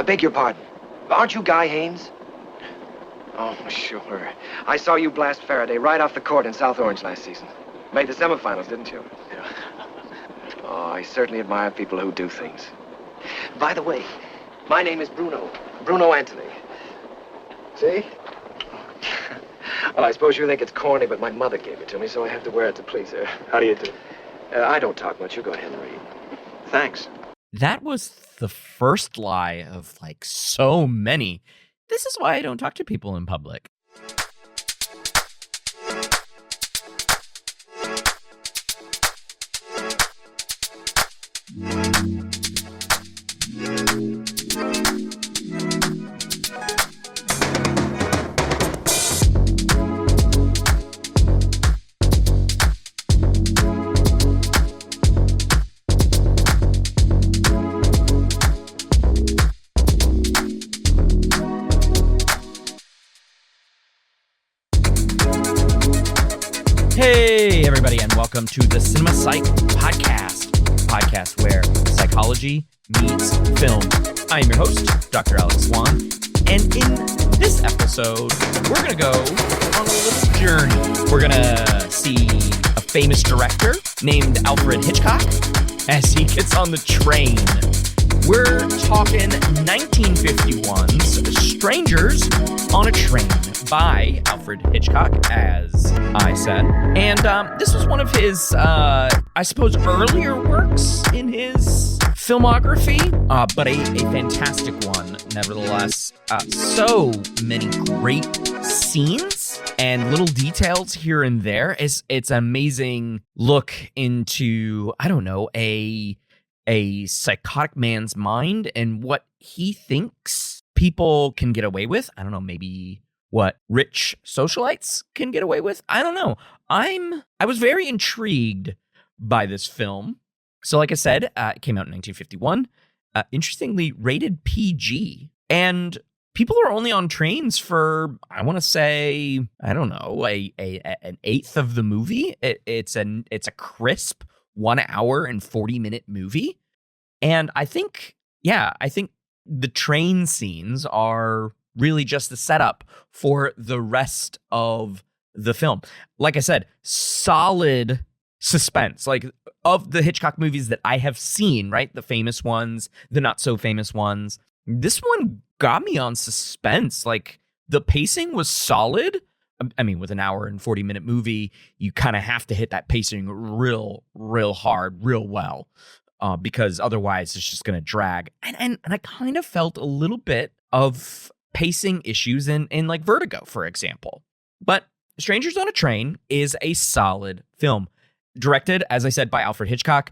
beg your pardon. Aren't you Guy Haynes? Oh, sure. I saw you blast Faraday right off the court in South Orange last season. Made the semifinals, didn't you? Yeah. Oh, I certainly admire people who do things. By the way, my name is Bruno. Bruno Anthony. See? Well, I suppose you think it's corny, but my mother gave it to me, so I have to wear it to please her. How do you do? I don't talk much. You go ahead and read. Thanks. That was the first lie of, like, so many. This is why I don't talk to people in public. Hey, everybody, and welcome to the Cinema Psych podcast where psychology meets film. I am your host, Dr. Alex Swan, and in this episode, we're going to go on a little journey. We're going to see a famous director named Alfred Hitchcock as he gets on the train. We're talking 1951's Strangers on a Train by Alfred Hitchcock, as I said. And this was one of his, I suppose, earlier works in his filmography, but a fantastic one, nevertheless. So many great scenes and little details here and there. It's an amazing look into, I don't know, a psychotic man's mind and what he thinks people can get away with. I don't know, maybe what rich socialites can get away with. I don't know. I was very intrigued by this film. So like I said, it came out in 1951. Interestingly, rated PG. And people are only on trains for, I want to say, I don't know, an eighth of the movie. It's a crisp 1 hour and 40-minute movie. And I think the train scenes are really just the setup for the rest of the film. Like I said, solid suspense. Like, of the Hitchcock movies that I have seen, right? The famous ones, the not so famous ones. This one got me on suspense. Like, the pacing was solid. I mean, with an hour and 40-minute movie, you kind of have to hit that pacing real hard, real well, because otherwise it's just going to drag. And I kind of felt a little bit of pacing issues in like Vertigo, for example. But Strangers on a Train is a solid film. Directed, as I said, by Alfred Hitchcock.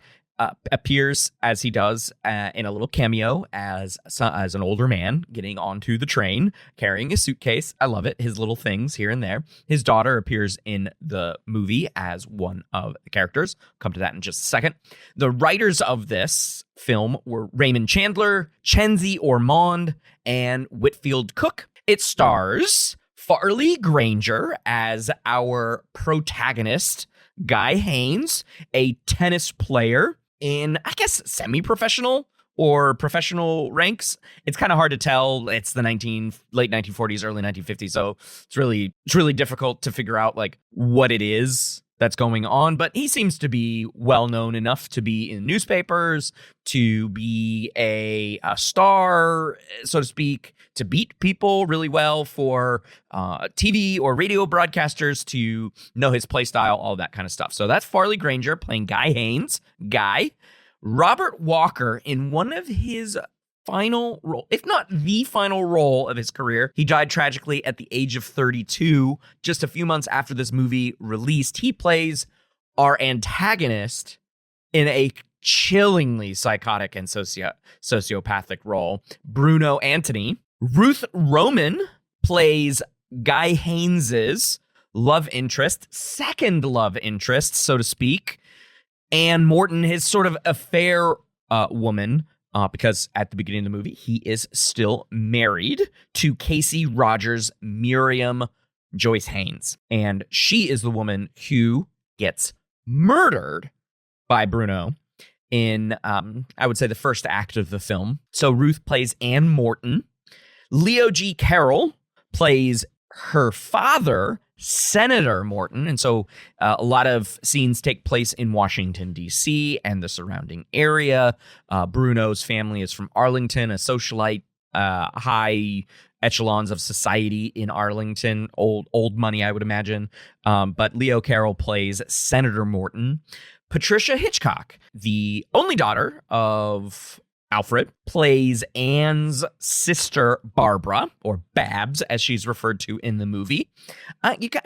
Appears, as he does, in a little cameo as an older man getting onto the train, carrying a suitcase. I love it. His little things here and there. His daughter appears in the movie as one of the characters. Come to that in just a second. The writers of this film were Raymond Chandler, Chenzi Ormond, and Whitfield Cook. It stars Farley Granger as our protagonist, Guy Haynes, a tennis player in, I guess, semi-professional or professional ranks. It's kind of hard to tell. It's the late 1940s, early 1950s, so it's really difficult to figure out like what it is that's going on. But he seems to be well known enough to be in newspapers, to be a star, so to speak, to beat people really well for TV or radio broadcasters to know his play style, all that kind of stuff. So that's Farley Granger playing Guy Haynes. Guy. Robert Walker in one of his final role, if not the final role of his career. He died tragically at the age of 32, just a few months after this movie released. He plays our antagonist in a chillingly psychotic and sociopathic role, Bruno Anthony. Ruth Roman plays Guy Haynes's love interest, second love interest, so to speak. Anne Morton, his sort of affair woman, because at the beginning of the movie, he is still married to Casey Rogers' Miriam Joyce Haynes. And she is the woman who gets murdered by Bruno in, I would say, the first act of the film. So Ruth plays Ann Morton. Leo G. Carroll plays her father, Senator Morton. And so a lot of scenes take place in Washington, D.C. and the surrounding area. Bruno's family is from Arlington, a socialite, high echelons of society in Arlington, old money, I would imagine. But Leo Carroll plays Senator Morton. Patricia Hitchcock, the only daughter of Alfred, plays Anne's sister, Barbara, or Babs, as she's referred to in the movie.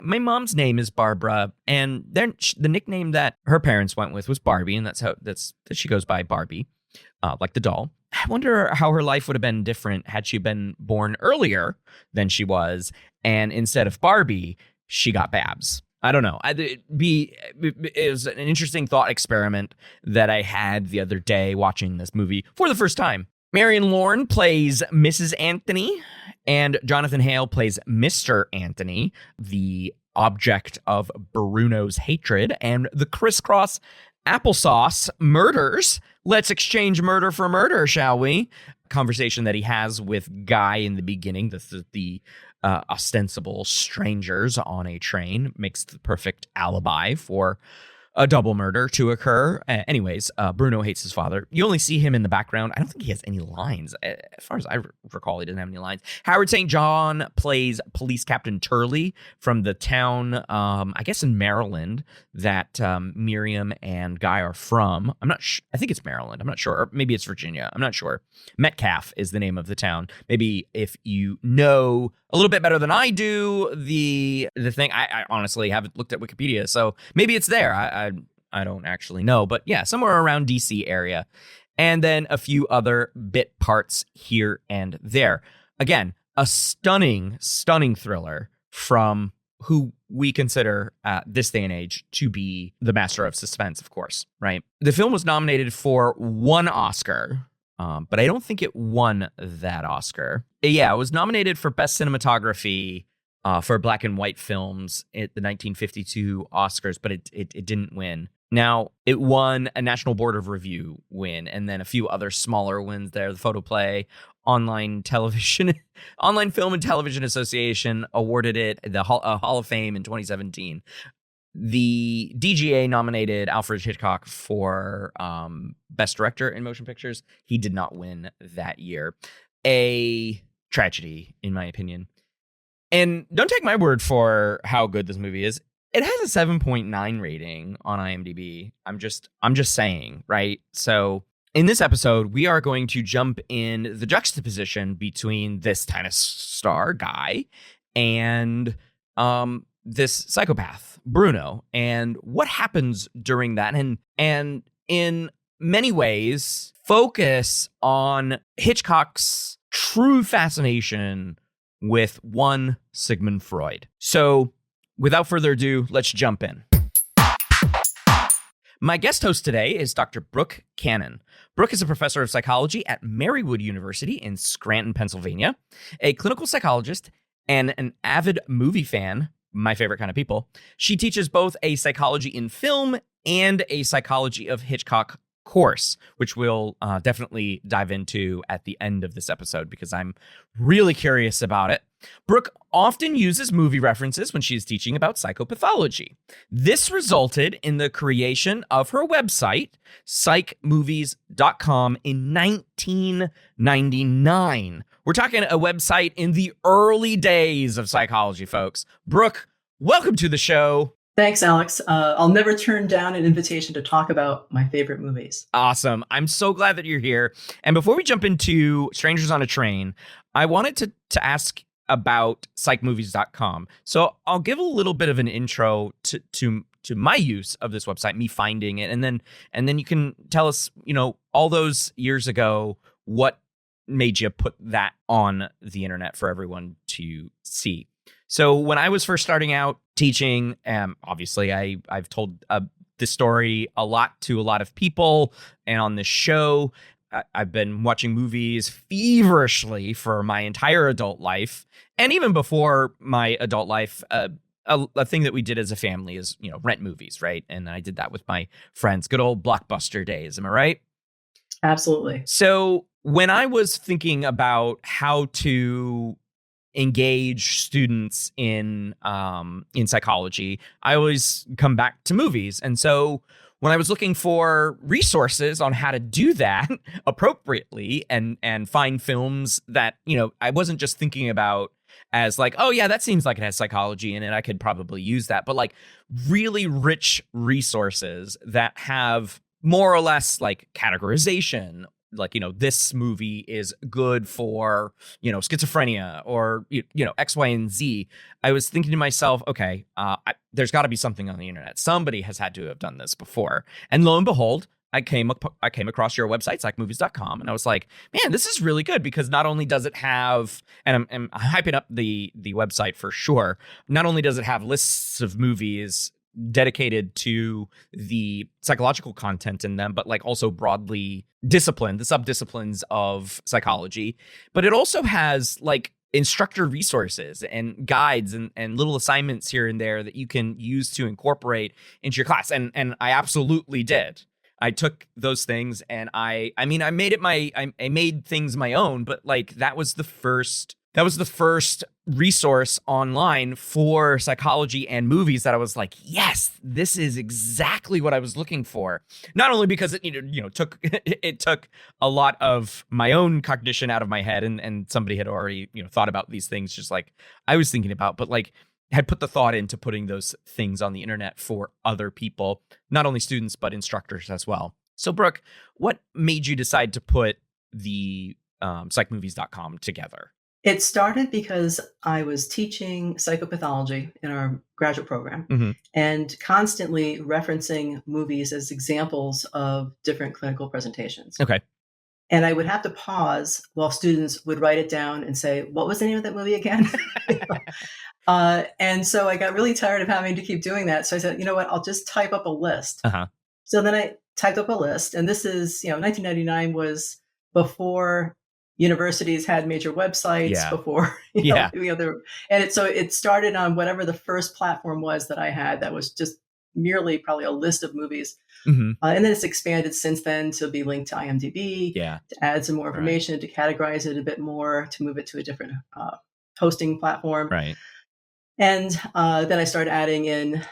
My mom's name is Barbara, and the nickname that her parents went with was Barbie, and that's she goes by Barbie, like the doll. I wonder how her life would have been different had she been born earlier than she was, and instead of Barbie, she got Babs. I don't know. It was an interesting thought experiment that I had the other day watching this movie for the first time. Marion Lorne plays Mrs. Anthony, and Jonathan Hale plays Mr. Anthony, the object of Bruno's hatred and the crisscross applesauce murders. Let's exchange murder for murder, shall we? Conversation that he has with Guy in the beginning, the ostensible strangers on a train, makes the perfect alibi for a double murder to occur. Anyways, Bruno hates his father. You only see him in the background. I don't think he has any lines. As far as I recall, he doesn't have any lines. Howard St. John plays Police Captain Turley from the town, I guess in Maryland, that Miriam and Guy are from. I'm not sure. I think it's Maryland. I'm not sure. Or maybe it's Virginia. I'm not sure. Metcalf is the name of the town. Maybe if you know a little bit better than I do, the thing, I honestly haven't looked at Wikipedia, so maybe it's there. I don't actually know, but yeah, somewhere around DC area. And then a few other bit parts here and there. Again, a stunning thriller from who we consider this day and age to be the master of suspense, of course, right? The film was nominated for 1 Oscar, but I don't think it won that Oscar. Yeah, it was nominated for Best Cinematography for black and white films at the 1952 Oscars, but it didn't win. Now, it won a National Board of Review win, and then a few other smaller wins there. The Photoplay, Online Film and Television Association awarded it the Hall of Fame in 2017. The DGA nominated Alfred Hitchcock for Best Director in Motion Pictures. He did not win that year. A tragedy, in my opinion. And don't take my word for how good this movie is. It has a 7.9 rating on IMDb. I'm just saying, right? So in this episode, we are going to jump in the juxtaposition between this tennis star Guy and this psychopath Bruno, and what happens during that, and in many ways focus on Hitchcock's true fascination with one Sigmund Freud. So without further ado, let's jump in. My guest host today is Dr. Brooke Cannon. Brooke is a professor of psychology at Marywood University in Scranton, Pennsylvania, a clinical psychologist and an avid movie fan, my favorite kind of people. She teaches both a psychology in film and a psychology of Hitchcock course, which we'll definitely dive into at the end of this episode because I'm really curious about it. Brooke often uses movie references when she's teaching about psychopathology. This resulted in the creation of her website, psychmovies.com, in 1999. We're talking a website in the early days of psychology, folks. Brooke, welcome to the show. Thanks, Alex. I'll never turn down an invitation to talk about my favorite movies. Awesome. I'm so glad that you're here. And before we jump into Strangers on a Train, I wanted to ask about psychmovies.com. So I'll give a little bit of an intro to my use of this website, me finding it, and then you can tell us, all those years ago, what made you put that on the internet for everyone to see. So when I was first starting out teaching, obviously I've told this story a lot to a lot of people, and on this show, I've been watching movies feverishly for my entire adult life. And even before my adult life, a thing that we did as a family is, rent movies, right? And I did that with my friends. Good old Blockbuster days. Am I right? Absolutely. So when I was thinking about how to engage students in psychology, I always come back to movies. And so when I was looking for resources on how to do that appropriately and find films that, I wasn't just thinking about as like, oh yeah, that seems like it has psychology in it, I could probably use that, but like really rich resources that have more or less like categorization, like, this movie is good for, schizophrenia or, X, Y, and Z. I was thinking to myself, okay, there's got to be something on the internet. Somebody has had to have done this before. And lo and behold, I came across your website, psychmovies.com, and I was like, man, this is really good because not only does it have, and I'm hyping up the website for sure, not only does it have lists of movies dedicated to the psychological content in them, but like also broadly disciplined, the subdisciplines of psychology. But it also has like instructor resources and guides and little assignments here and there that you can use to incorporate into your class. And I absolutely did. I took those things and I made things my own, but like that was the first resource online for psychology and movies that I was like, yes, this is exactly what I was looking for. Not only because it took a lot of my own cognition out of my head and somebody had already, thought about these things just like I was thinking about, but like had put the thought into putting those things on the internet for other people, not only students, but instructors as well. So Brooke, what made you decide to put the psychmovies.com together? It started because I was teaching psychopathology in our graduate program and constantly referencing movies as examples of different clinical presentations. Okay. And I would have to pause while students would write it down and say, what was the name of that movie again? And so I got really tired of having to keep doing that. So I said, you know what, I'll just type up a list. So then I typed up a list. And this is, 1999 was before universities had major websites, before, so it started on whatever the first platform was that I had that was just merely probably a list of movies. And then it's expanded since then to be linked to IMDb, to add some more information, to categorize it a bit more, to move it to a different hosting platform. Right. And then I started adding in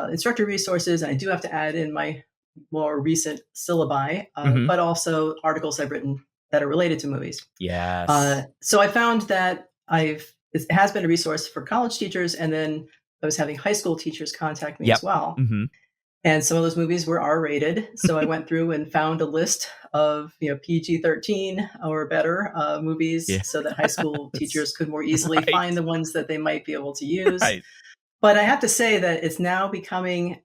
instructor resources. And I do have to add in my more recent syllabi, but also articles I've written that are related to movies. Yes. So I found that it has been a resource for college teachers. And then I was having high school teachers contact me as well. And some of those movies were R-rated. So I went through and found a list of, PG-13 or better movies so that high school teachers could more easily find the ones that they might be able to use. But I have to say that it's now becoming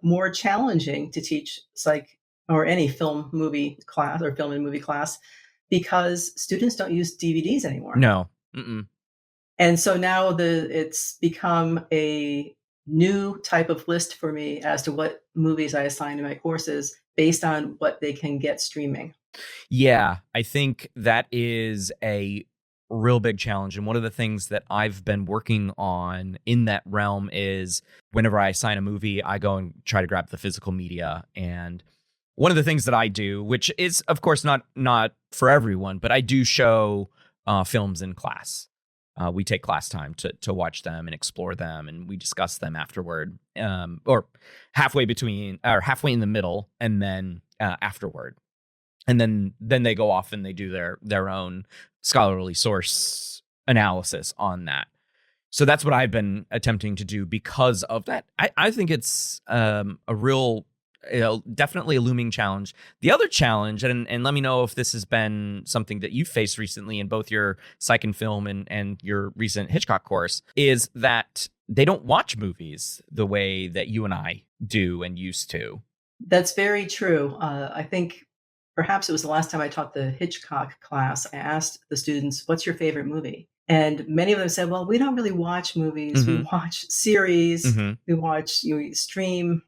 more challenging to teach psych or any film movie class or film and movie class because students don't use DVDs anymore. No. And so now it's become a new type of list for me as to what movies I assign to my courses based on what they can get streaming. Yeah, I think that is a real big challenge. And one of the things that I've been working on in that realm is whenever I assign a movie, I go and try to grab the physical media. And one of the things that I do, which is, of course, not for everyone, but I do show films in class. We take class time to watch them and explore them, and we discuss them afterward, or halfway in the middle, and then afterward. And then they go off and they do their own scholarly source analysis on that. So that's what I've been attempting to do because of that. I think it's a real, definitely a looming challenge. The other challenge, and let me know if this has been something that you've faced recently in both your psych and film and your recent Hitchcock course, is that they don't watch movies the way that you and I do and used to. That's very true. I think perhaps it was the last time I taught the Hitchcock class, I asked the students, what's your favorite movie? And many of them said, well, we don't really watch movies. We watch series. We watch, we stream,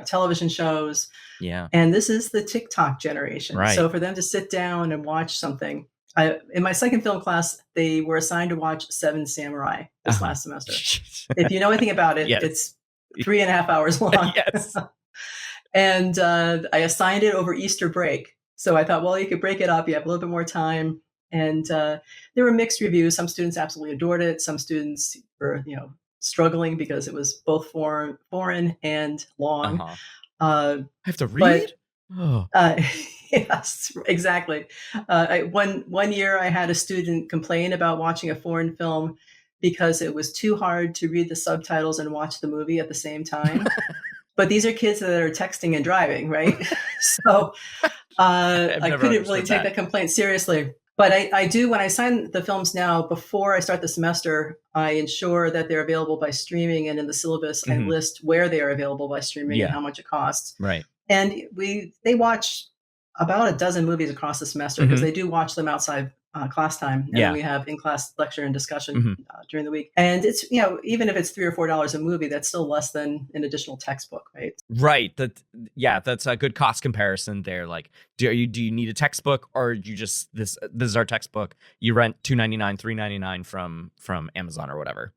television shows. Yeah. And this is the TikTok generation. Right. So for them to sit down and watch something, in my second film class, they were assigned to watch Seven Samurai this last semester. If you know anything about it, it's 3.5 hours long. Yes. And I assigned it over Easter break. So I thought, well, you could break it up. You have a little bit more time. And there were mixed reviews. Some students absolutely adored it. Some students were, struggling because it was both foreign and long. I have to read? Yes, exactly. One year I had a student complain about watching a foreign film because it was too hard to read the subtitles and watch the movie at the same time. But these are kids that are texting and driving, right? So I couldn't really take that complaint seriously. But I do, when I sign the films now, before I start the semester, I ensure that they're available by streaming, and in the syllabus, I list where they are available by streaming and how much it costs. Right. And they watch about a dozen movies across the semester because they do watch them outside class time. And we have in-class lecture and discussion during the week. And it's, even if it's $3 or $4 a movie, that's still less than an additional textbook, right? Right. That's a good cost comparison there. Like, do you need a textbook, or you just this is our textbook? You rent $2.99, $3.99 from Amazon or whatever.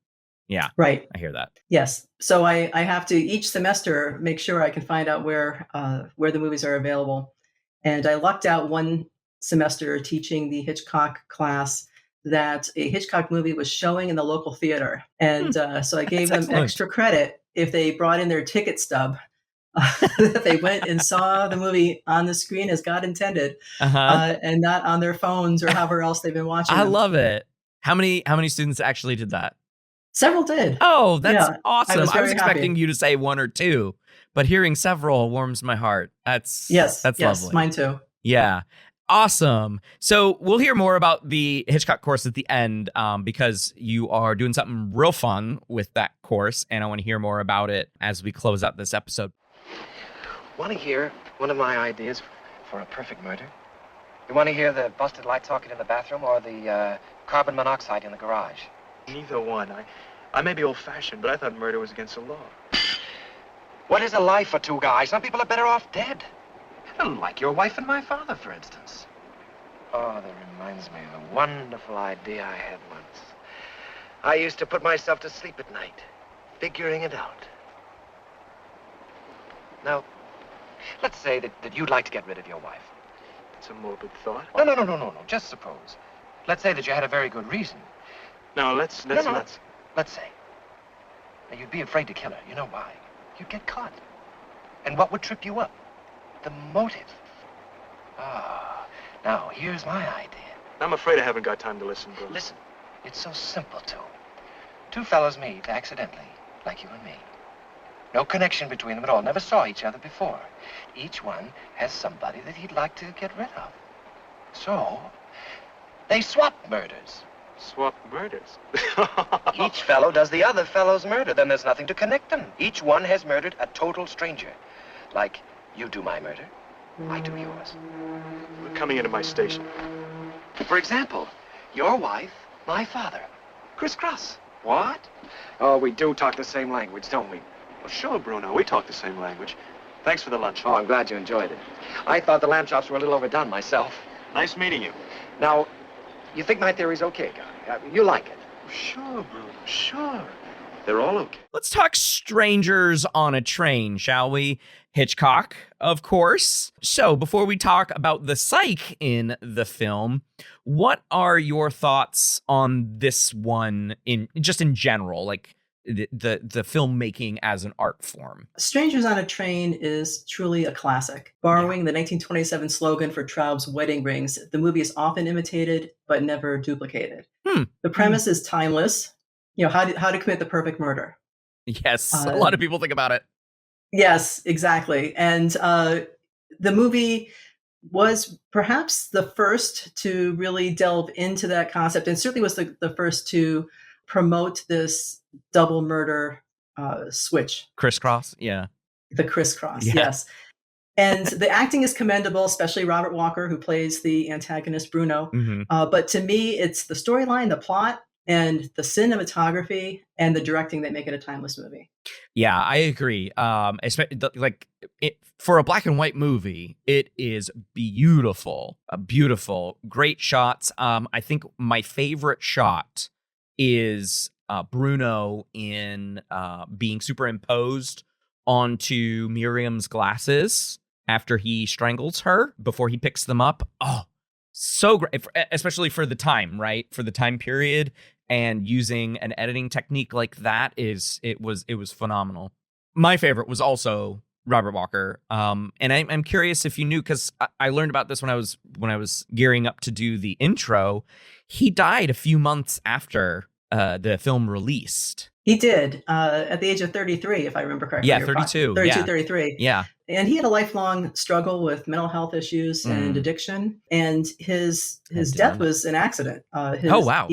Yeah. Right. I hear that. Yes. So I have to each semester make sure I can find out where the movies are available. And I lucked out one semester teaching the Hitchcock class that a Hitchcock movie was showing in the local theater. And so I gave them extra credit if they brought in their ticket stub, that they went and saw the movie on the screen as God intended, and not on their phones or however else they've been watching them. love it. How many students actually did that? Several did. Oh, that's awesome. I was expecting you to say one or two, but hearing several warms my heart. That's lovely. Mine too. Yeah. Awesome. So we'll hear more about the Hitchcock course at the end, because you are doing something real fun with that course, and I want to hear more about it as we close out this episode. Want to hear one of my ideas for a perfect murder? You want to hear the busted light socket in the bathroom or the carbon monoxide in the garage? Neither one. I may be old-fashioned, but I thought murder was against the law. What is a life for two guys? Some people are better off dead. Like your wife and my father, for instance. Oh, that reminds me of a wonderful idea I had once. I used to put myself to sleep at night, figuring it out. Now, let's say that you'd like to get rid of your wife. It's a morbid thought. No. Just suppose. Let's say that you had a very good reason. No, let's say. Now, you'd be afraid to kill her. You know why? You'd get caught. And what would trip you up? The motive. Now, here's my idea. I'm afraid I haven't got time to listen, Brooke. Listen, it's so simple, too. Two fellows meet accidentally, like you and me. No connection between them at all. Never saw each other before. Each one has somebody that he'd like to get rid of. So, they swap murders. Swap murders? Each fellow does the other fellow's murder. Then there's nothing to connect them. Each one has murdered a total stranger. Like, you do my murder, I do yours. We're coming into my station. For example, your wife, my father. Crisscross. What? Oh, we do talk the same language, don't we? Well, sure, Bruno. We talk the same language. Thanks for the lunch. Oh, I'm glad you enjoyed it. I thought the lamb chops were a little overdone myself. Nice meeting you. Now, you think my theory's okay, guy? You like it? Sure, Bruno. Sure. They're all okay. Let's talk strangers on a train, shall we? Hitchcock, of course. So before we talk about the psych in the film, what are your thoughts on this one in general, like the filmmaking as an art form? Strangers on a Train is truly a classic. Borrowing the 1927 slogan for Traub's wedding rings, the movie is often imitated but never duplicated. The premise is timeless. How to commit the perfect murder. Yes, a lot of people think about it. Yes, exactly. And the movie was perhaps the first to really delve into that concept, and certainly was the first to promote this double murder switch. Crisscross, yeah. The crisscross, yes. And the acting is commendable, especially Robert Walker, who plays the antagonist Bruno. But to me, it's the storyline, the plot, and the cinematography and the directing that make it a timeless movie. Yeah, I agree. For a black and white movie, it is beautiful. Beautiful, great shots. I think my favorite shot is Bruno in being superimposed onto Miriam's glasses after he strangles her before he picks them up. Oh, so great, especially for the time, right? For the time period, and using an editing technique like that it was phenomenal. My favorite was also Robert Walker. And I'm curious if you knew, because I learned about this when I was gearing up to do the intro. He died a few months after the film released. He did, at the age of 33, if I remember correctly. Yeah, 32. 32, 33. Yeah. And he had a lifelong struggle with mental health issues and addiction. And his death was an accident. Oh, wow.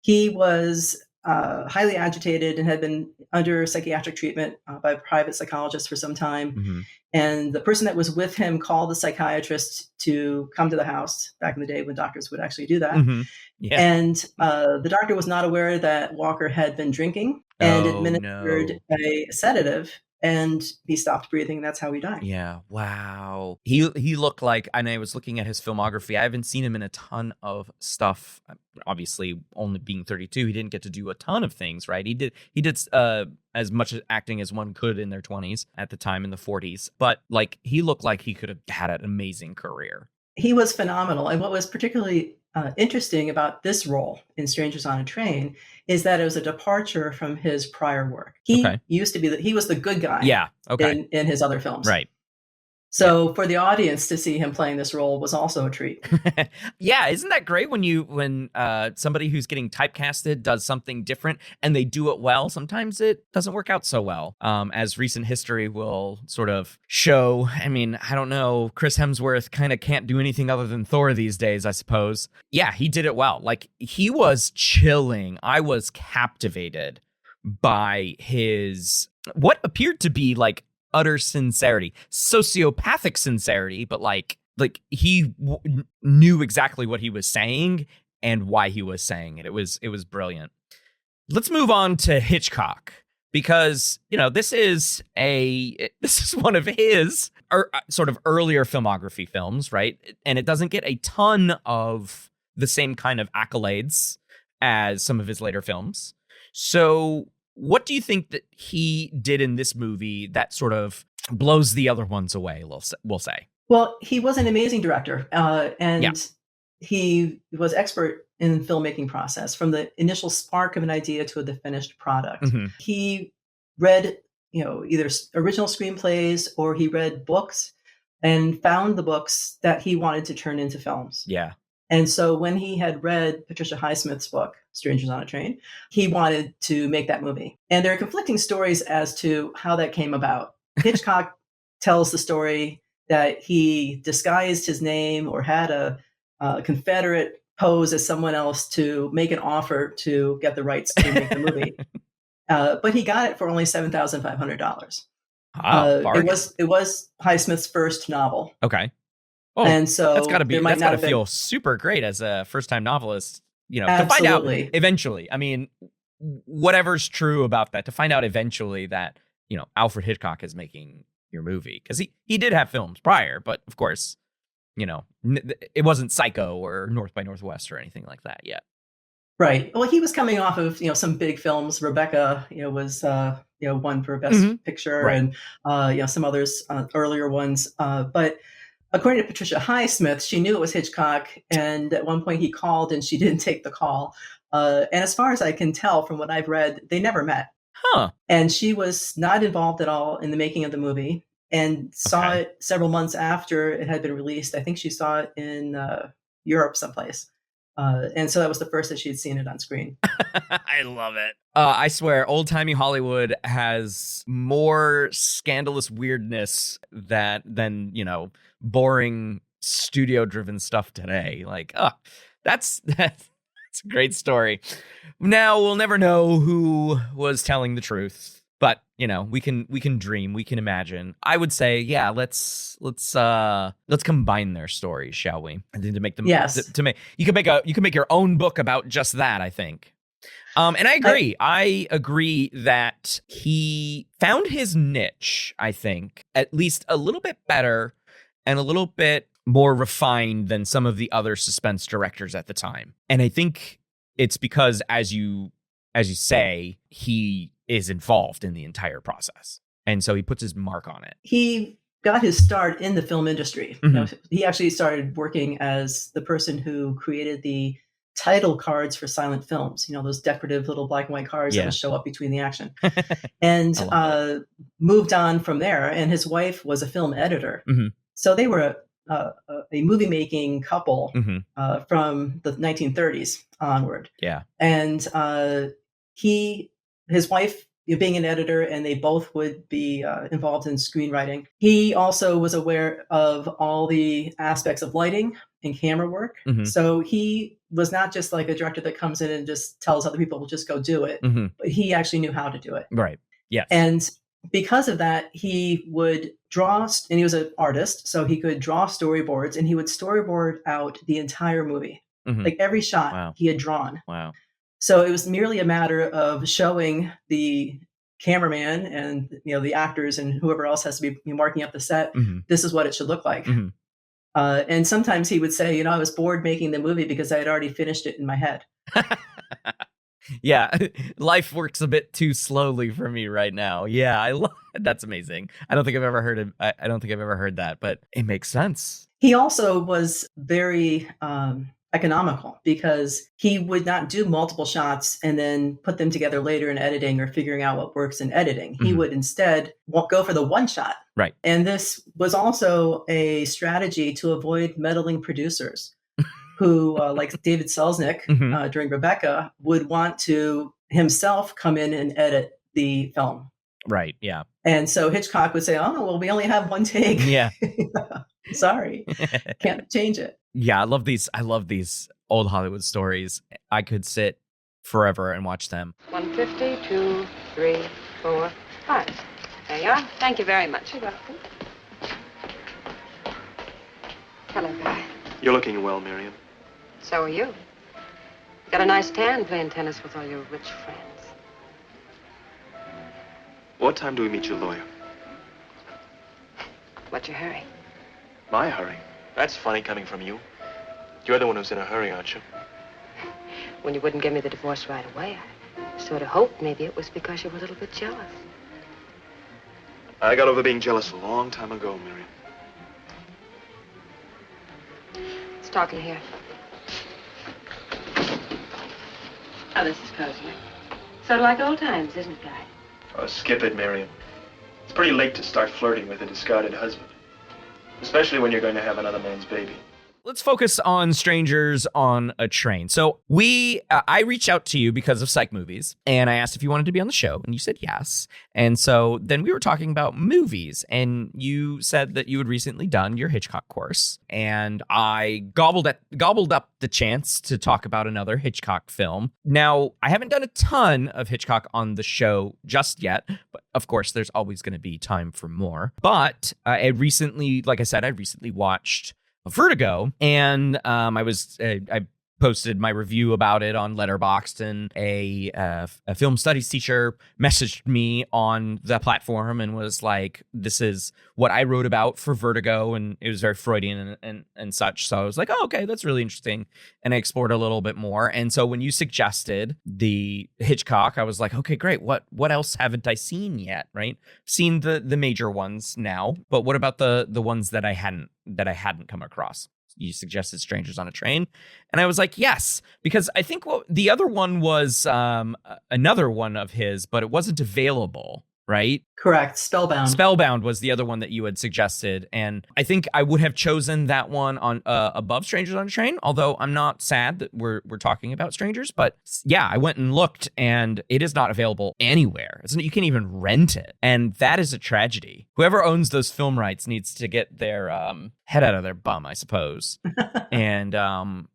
He was highly agitated and had been under psychiatric treatment by a private psychologist for some time. Mm-hmm. And the person that was with him called the psychiatrist to come to the house back in the day when doctors would actually do that. Mm-hmm. Yeah. And the doctor was not aware that Walker had been drinking and administered a sedative, and he stopped breathing. That's how he died. Yeah. Wow. He looked like, and I was looking at his filmography. I haven't seen him in a ton of stuff. Obviously, only being 32, he didn't get to do a ton of things, right? He did as much acting as one could in their 20s at the time, in the 40s. But like, he looked like he could have had an amazing career. He was phenomenal. And what was particularly interesting about this role in Strangers on a Train is that it was a departure from his prior work. He used to be he was the good guy. Yeah. Okay. In his other films. Right. So for the audience to see him playing this role was also a treat. Yeah, isn't that great when somebody who's getting typecasted does something different and they do it well? Sometimes it doesn't work out so well, as recent history will sort of show. I mean, I don't know. Chris Hemsworth kind of can't do anything other than Thor these days, I suppose. Yeah, he did it well. Like, he was chilling. I was captivated by his what appeared to be like utter sincerity, sociopathic sincerity, but like he knew exactly what he was saying and why he was saying it. It was brilliant. Let's move on to Hitchcock, because this is one of his sort of earlier filmography films, right? And it doesn't get a ton of the same kind of accolades as some of his later films. So what do you think that he did in this movie that sort of blows the other ones away, we'll say? Well, he was an amazing director, and he was expert in the filmmaking process, from the initial spark of an idea to the finished product. Mm-hmm. He read, either original screenplays or he read books and found the books that he wanted to turn into films. Yeah. And so when he had read Patricia Highsmith's book, Strangers on a Train, he wanted to make that movie. And there are conflicting stories as to how that came about. Hitchcock tells the story that he disguised his name or had a Confederate pose as someone else to make an offer to get the rights to make the movie. But he got it for only $7,500. It was Highsmith's first novel. Okay. Oh, and so that's got to feel super great as a first-time novelist, to find out eventually. I mean, whatever's true about that, to find out eventually that, Alfred Hitchcock is making your movie, because he did have films prior, but of course, it wasn't Psycho or North by Northwest or anything like that yet. Right. Well, he was coming off of, some big films. Rebecca, was, won for Best Picture, right. And, some others, earlier ones. But according to Patricia Highsmith, she knew it was Hitchcock, and at one point he called and she didn't take the call. And as far as I can tell from what I've read, they never met. Huh. And she was not involved at all in the making of the movie, and saw it several months after it had been released. I think she saw it in Europe someplace. And so that was the first that she'd seen it on screen. I love it. I swear, old-timey Hollywood has more scandalous weirdness than boring studio-driven stuff today. Like, that's a great story. Now, we'll never know who was telling the truth, but we can dream, we can imagine. I would say, yeah, let's combine their stories, shall we? And then to make them, yes, to make you can make your own book about just that, I think. And I agree. I agree that he found his niche, I think, at least a little bit better and a little bit more refined than some of the other suspense directors at the time. And I think it's because, as you say, he is involved in the entire process. And so he puts his mark on it. He got his start in the film industry. He actually started working as the person who created the title cards for silent films, those decorative little black and white cards that would show up between the action, and moved on from there. And his wife was a film editor. So they were a movie making couple from the 1930s onward. Yeah. And his wife, being an editor, and they both would be involved in screenwriting. He also was aware of all the aspects of lighting and camera work. So he was not just like a director that comes in and just tells other people, well, just go do it. But he actually knew how to do it. Right. Yes. And because of that, he would draw, and he was an artist, so he could draw storyboards, and he would storyboard out the entire movie. Like every shot he had drawn. Wow. So it was merely a matter of showing the cameraman and the actors and whoever else has to be marking up the set. This is what it should look like. And sometimes he would say, I was bored making the movie because I had already finished it in my head. Yeah, life works a bit too slowly for me right now. Yeah, that's amazing. I don't think I've ever heard that, but it makes sense. He also was very economical, because he would not do multiple shots and then put them together later in editing or figuring out what works in editing. He would instead go for the one shot. Right. And this was also a strategy to avoid meddling producers who, like David Selznick during Rebecca, would want to himself come in and edit the film. Right. Yeah. And so Hitchcock would say, oh, well, we only have one take. Yeah. Sorry, can't change it. Yeah, I love these old Hollywood stories. I could sit forever and watch them. 150, 2, 3, 4, 5. There you are. Thank you very much. You're welcome. Hello, Guy. You're looking well, Miriam. So are you. Got a nice tan playing tennis with all your rich friends. What time do we meet your lawyer? What's your hurry? My hurry? That's funny coming from you. You're the one who's in a hurry, aren't you? When you wouldn't give me the divorce right away, I sort of hoped maybe it was because you were a little bit jealous. I got over being jealous a long time ago, Miriam. Let's talk in here. Oh, this is cozy. Sort of like old times, isn't it, Guy? Oh, skip it, Miriam. It's pretty late to start flirting with a discarded husband. Especially when you're going to have another man's baby. Let's focus on Strangers on a Train. So I reached out to you because of Psych Movies, and I asked if you wanted to be on the show, and you said yes. And so then we were talking about movies, and you said that you had recently done your Hitchcock course, and I gobbled up the chance to talk about another Hitchcock film. Now, I haven't done a ton of Hitchcock on the show just yet, but of course, there's always going to be time for more. But I recently watched Vertigo, and I posted my review about it on Letterboxd, and a film studies teacher messaged me on the platform and was like, this is what I wrote about for Vertigo, and it was very Freudian and such. So I was like, oh, okay, that's really interesting. And I explored a little bit more. And so when you suggested the Hitchcock, I was like, okay, great. What else haven't I seen yet? Right? Seen the major ones now, but what about the ones that I hadn't come across? You suggested Strangers on a Train, and I was like, yes, because I think the other one was another one of his, but it wasn't available, right? Correct. Spellbound was the other one that you had suggested, and I think I would have chosen that one on above Strangers on a Train, although I'm not sad that we're talking about Strangers. But yeah, I went and looked, and it is not available anywhere. You can't even rent it, and that is a tragedy. Whoever owns those film rights needs to get their head out of their bum, I suppose, and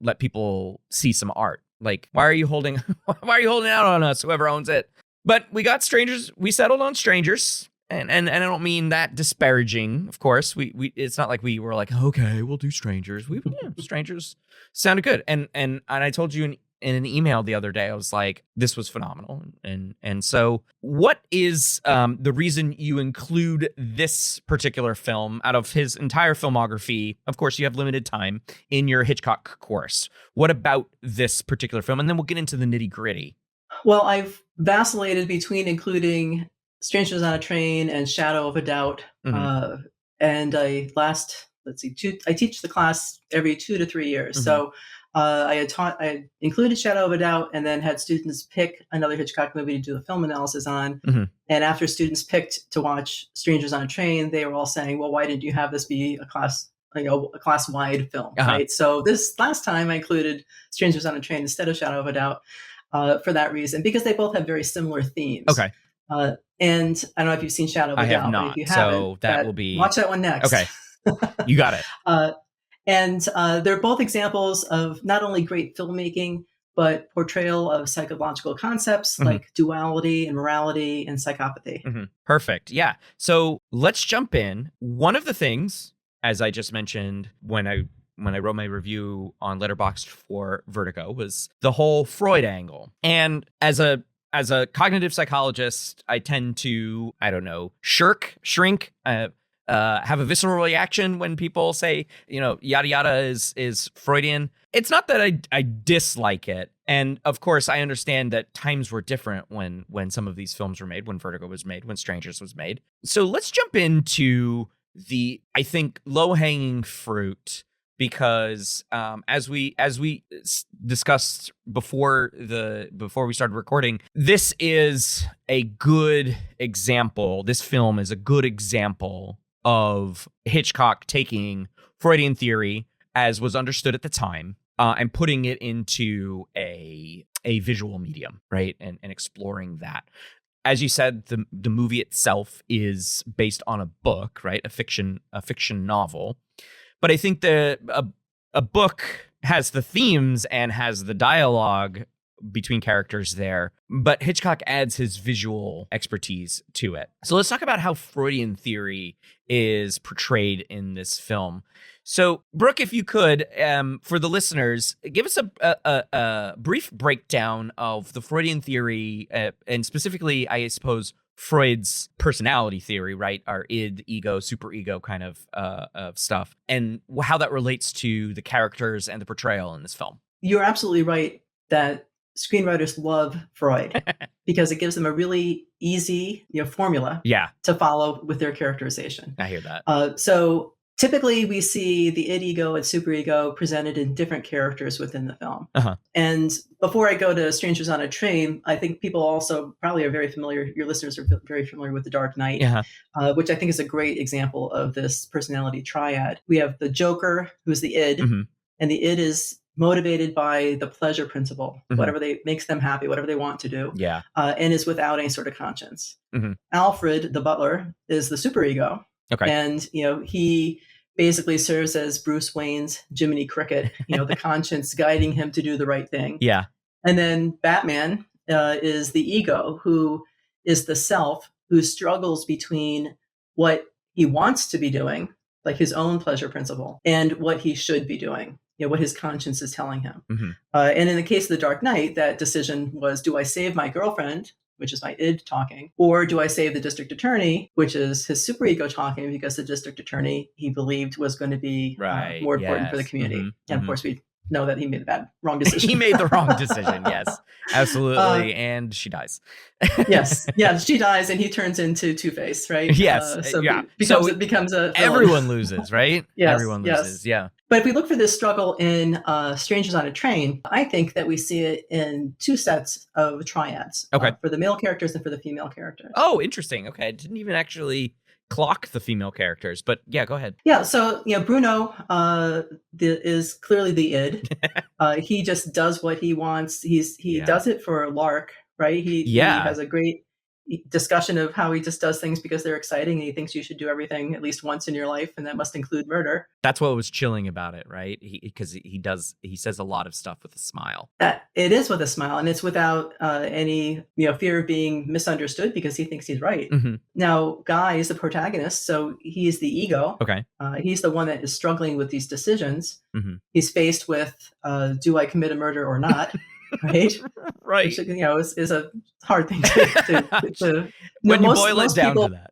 let people see some art. Like, why are you holding out on us, whoever owns it? But we got Strangers. We settled on Strangers, and I don't mean that disparaging. Of course, we it's not like we were like, okay, we'll do Strangers. Strangers sounded good, and I told you in an email the other day. I was like, this was phenomenal. And so what is the reason you include this particular film out of his entire filmography? Of course, you have limited time in your Hitchcock course. What about this particular film? And then we'll get into the nitty gritty. Well, I've vacillated between including Strangers on a Train and Shadow of a Doubt. And I teach the class every 2 to 3 years. So I included Shadow of a Doubt and then had students pick another Hitchcock movie to do a film analysis on. And after students picked to watch Strangers on a Train, they were all saying, well, why didn't you have this be a class-wide film, right? So this last time I included Strangers on a Train instead of Shadow of a Doubt for that reason, because they both have very similar themes. Okay. And I don't know if you've seen Shadow of a Doubt. I have not. If you so that will be... Watch that one next. Okay. You got it. And they're both examples of not only great filmmaking, but portrayal of psychological concepts like duality and morality and psychopathy. Perfect. Yeah. So let's jump in. One of the things, as I just mentioned, when I wrote my review on Letterboxd for Vertigo, was the whole Freud angle. And as a cognitive psychologist, I tend to, shrink, have a visceral reaction when people say, yada yada is Freudian. It's not that I dislike it. And of course, I understand that times were different when some of these films were made, when Vertigo was made, when Strangers was made. So let's jump into the, I think, low-hanging fruit, because as we discussed before we started recording, this is a good example. This film is a good example of Hitchcock taking Freudian theory as was understood at the time and putting it into a visual medium, right? And exploring that. As you said, the movie itself is based on a book, right? A fiction novel. But I think a book has the themes and has the dialogue between characters there, but Hitchcock adds his visual expertise to it. So let's talk about how Freudian theory is portrayed in this film. So, Brooke, if you could, for the listeners, give us a brief breakdown of the Freudian theory, and specifically, I suppose, Freud's personality theory, right? Our id, ego, superego kind of stuff, and how that relates to the characters and the portrayal in this film. You're absolutely right that screenwriters love Freud because it gives them a really easy formula to follow with their characterization. I hear that. So typically we see the id, ego, and superego presented in different characters within the film. And before I go to Strangers on a Train, I think people also probably are very familiar, your listeners are very familiar with The Dark Knight, which I think is a great example of this personality triad. We have the Joker, who's the id, and the id is motivated by the pleasure principle, whatever makes them happy, whatever they want to do, and is without any sort of conscience. Alfred, the butler, is the superego. And, he basically serves as Bruce Wayne's Jiminy Cricket, the conscience guiding him to do the right thing. And then Batman is the ego, who is the self, who struggles between what he wants to be doing, like his own pleasure principle, and what he should be doing, what his conscience is telling him. And in the case of The Dark Knight, that decision was, do I save my girlfriend, which is my id talking, or do I save the district attorney, which is his superego talking, because the district attorney he believed was going to be more important for the community. And of course, we know that he made the wrong decision. He made the wrong decision, yes. Absolutely. And she dies. Yes, she dies, and he turns into Two-Face, right? Yes. It becomes a villain. Everyone loses, right? Yes, everyone loses, But if we look for this struggle in Strangers on a Train, I think that we see it in two sets of triads. For the male characters and for the female characters. Oh, interesting. Okay. I didn't even actually clock the female characters, but go ahead. So Bruno is clearly the id. He just does what he wants. He does it for lark, right? He has a great discussion of how he just does things because they're exciting, and he thinks you should do everything at least once in your life, and that must include murder. That's what was chilling about it, right? Because he says a lot of stuff with a smile. It is with a smile, and it's without any fear of being misunderstood, because he thinks he's right. Now, Guy is the protagonist, so he's the ego. He's the one that is struggling with these decisions. He's faced with, do I commit a murder or not? right? Right. Which, is a hard thing to when you boil it down to that.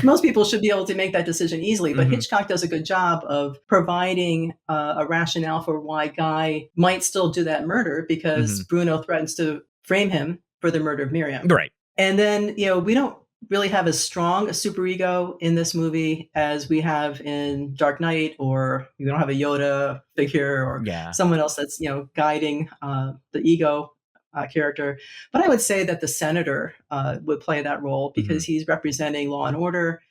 Most people should be able to make that decision easily, but Hitchcock does a good job of providing a rationale for why Guy might still do that murder, because Bruno threatens to frame him for the murder of Miriam. Right. And then, we don't really have as strong a superego in this movie as we have in Dark Knight, or we don't have a Yoda figure or someone else that's, guiding the ego character. But I would say that the senator would play that role, because he's representing law and order.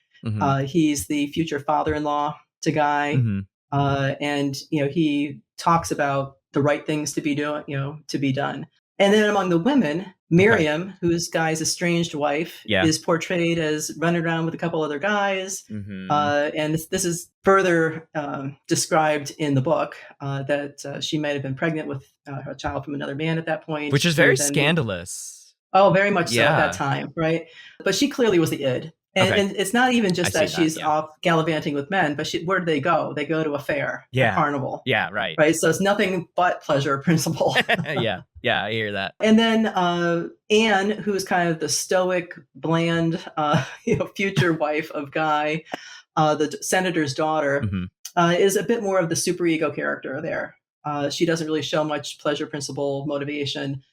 He's the future father-in-law to Guy. And, he talks about the right things to be done. And then among the women, Miriam, who's Guy's estranged wife, is portrayed as running around with a couple other guys. And this is further described in the book, that she might have been pregnant with a child from another man at that point. Which is very scandalous. Oh, very much so at that time, right? But she clearly was the id. And it's not even just that she's off gallivanting with men, but where do they go? They go to a fair, a carnival. Yeah, right. Right. So it's nothing but pleasure principle. Yeah, I hear that. And then Anne, who's kind of the stoic, bland, future wife of Guy, the senator's daughter, is a bit more of the superego character there. She doesn't really show much pleasure principle motivation.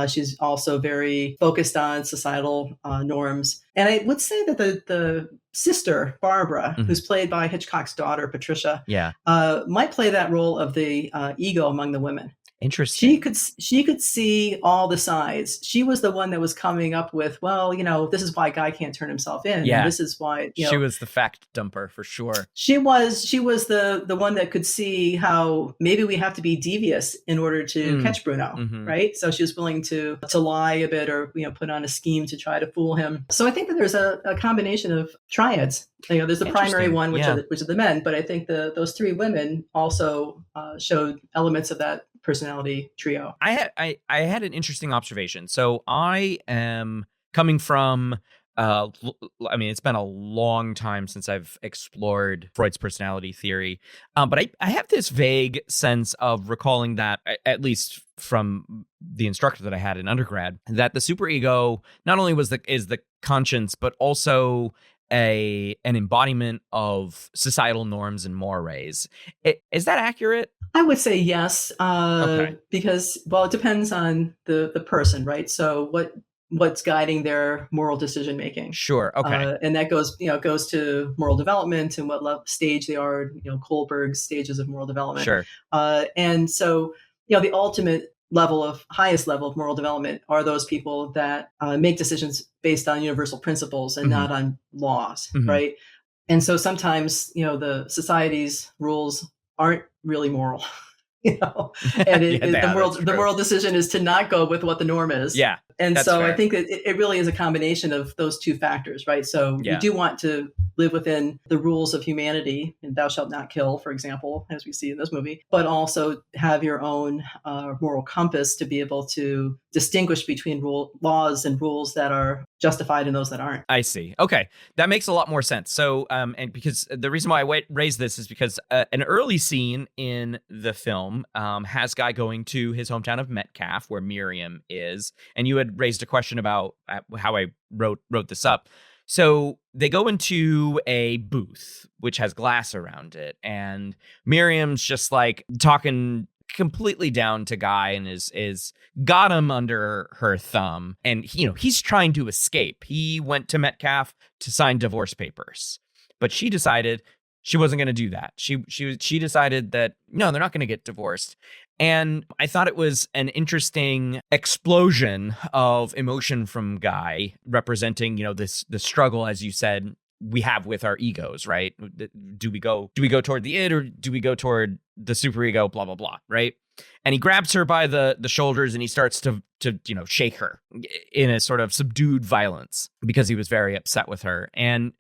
She's also very focused on societal norms. And I would say that the sister, Barbara, who's played by Hitchcock's daughter, Patricia, might play that role of the ego among the women. Interesting. She could see all the sides. She was the one that was coming up with, well, this is why Guy can't turn himself in. Yeah. And this is why, she was the fact dumper for sure. She was the one that could see how maybe we have to be devious in order to catch Bruno, right? So she was willing to lie a bit, or put on a scheme to try to fool him. So I think that there's a combination of triads. There's the primary one, which are the men, but I think those three women also showed elements of that personality trio. I had an interesting observation. So I am coming from it's been a long time since I've explored Freud's personality theory, but I have this vague sense of recalling that, at least from the instructor that I had in undergrad, that the superego not only is the conscience, but also an embodiment of societal norms and mores. Is that accurate? I would say yes, because, it depends on the person, right? So what's guiding their moral decision making? Sure, okay. And that goes to moral development and what stage they are, Kohlberg's stages of moral development. Sure. And so, the ultimate highest level of moral development are those people that make decisions based on universal principles and not on laws, right? And so sometimes, the society's rules aren't really moral, and the moral decision is to not go with what the norm is. Yeah. And so fair. I think that it really is a combination of those two factors, right? So you do want to live within the rules of humanity, and thou shalt not kill, for example, as we see in this movie, but also have your own moral compass to be able to distinguish between laws and rules that are justified and those that aren't. I see. Okay. That makes a lot more sense. So, and because the reason why I raised this is because an early scene in the film has Guy going to his hometown of Metcalf, where Miriam is, and you had raised a question about how I wrote this up. So they go into a booth, which has glass around it, and Miriam's just like talking completely down to Guy and is got him under her thumb. And, he's trying to escape. He went to Metcalf to sign divorce papers, but she decided she wasn't going to do that. She decided that, no, they're not going to get divorced. And I thought it was an interesting explosion of emotion from Guy, representing, the struggle, as you said, we have with our egos, right? Do we go toward the id, or do we go toward the superego, blah, blah, blah, right? And he grabs her by the shoulders and he starts to shake her in a sort of subdued violence because he was very upset with her. And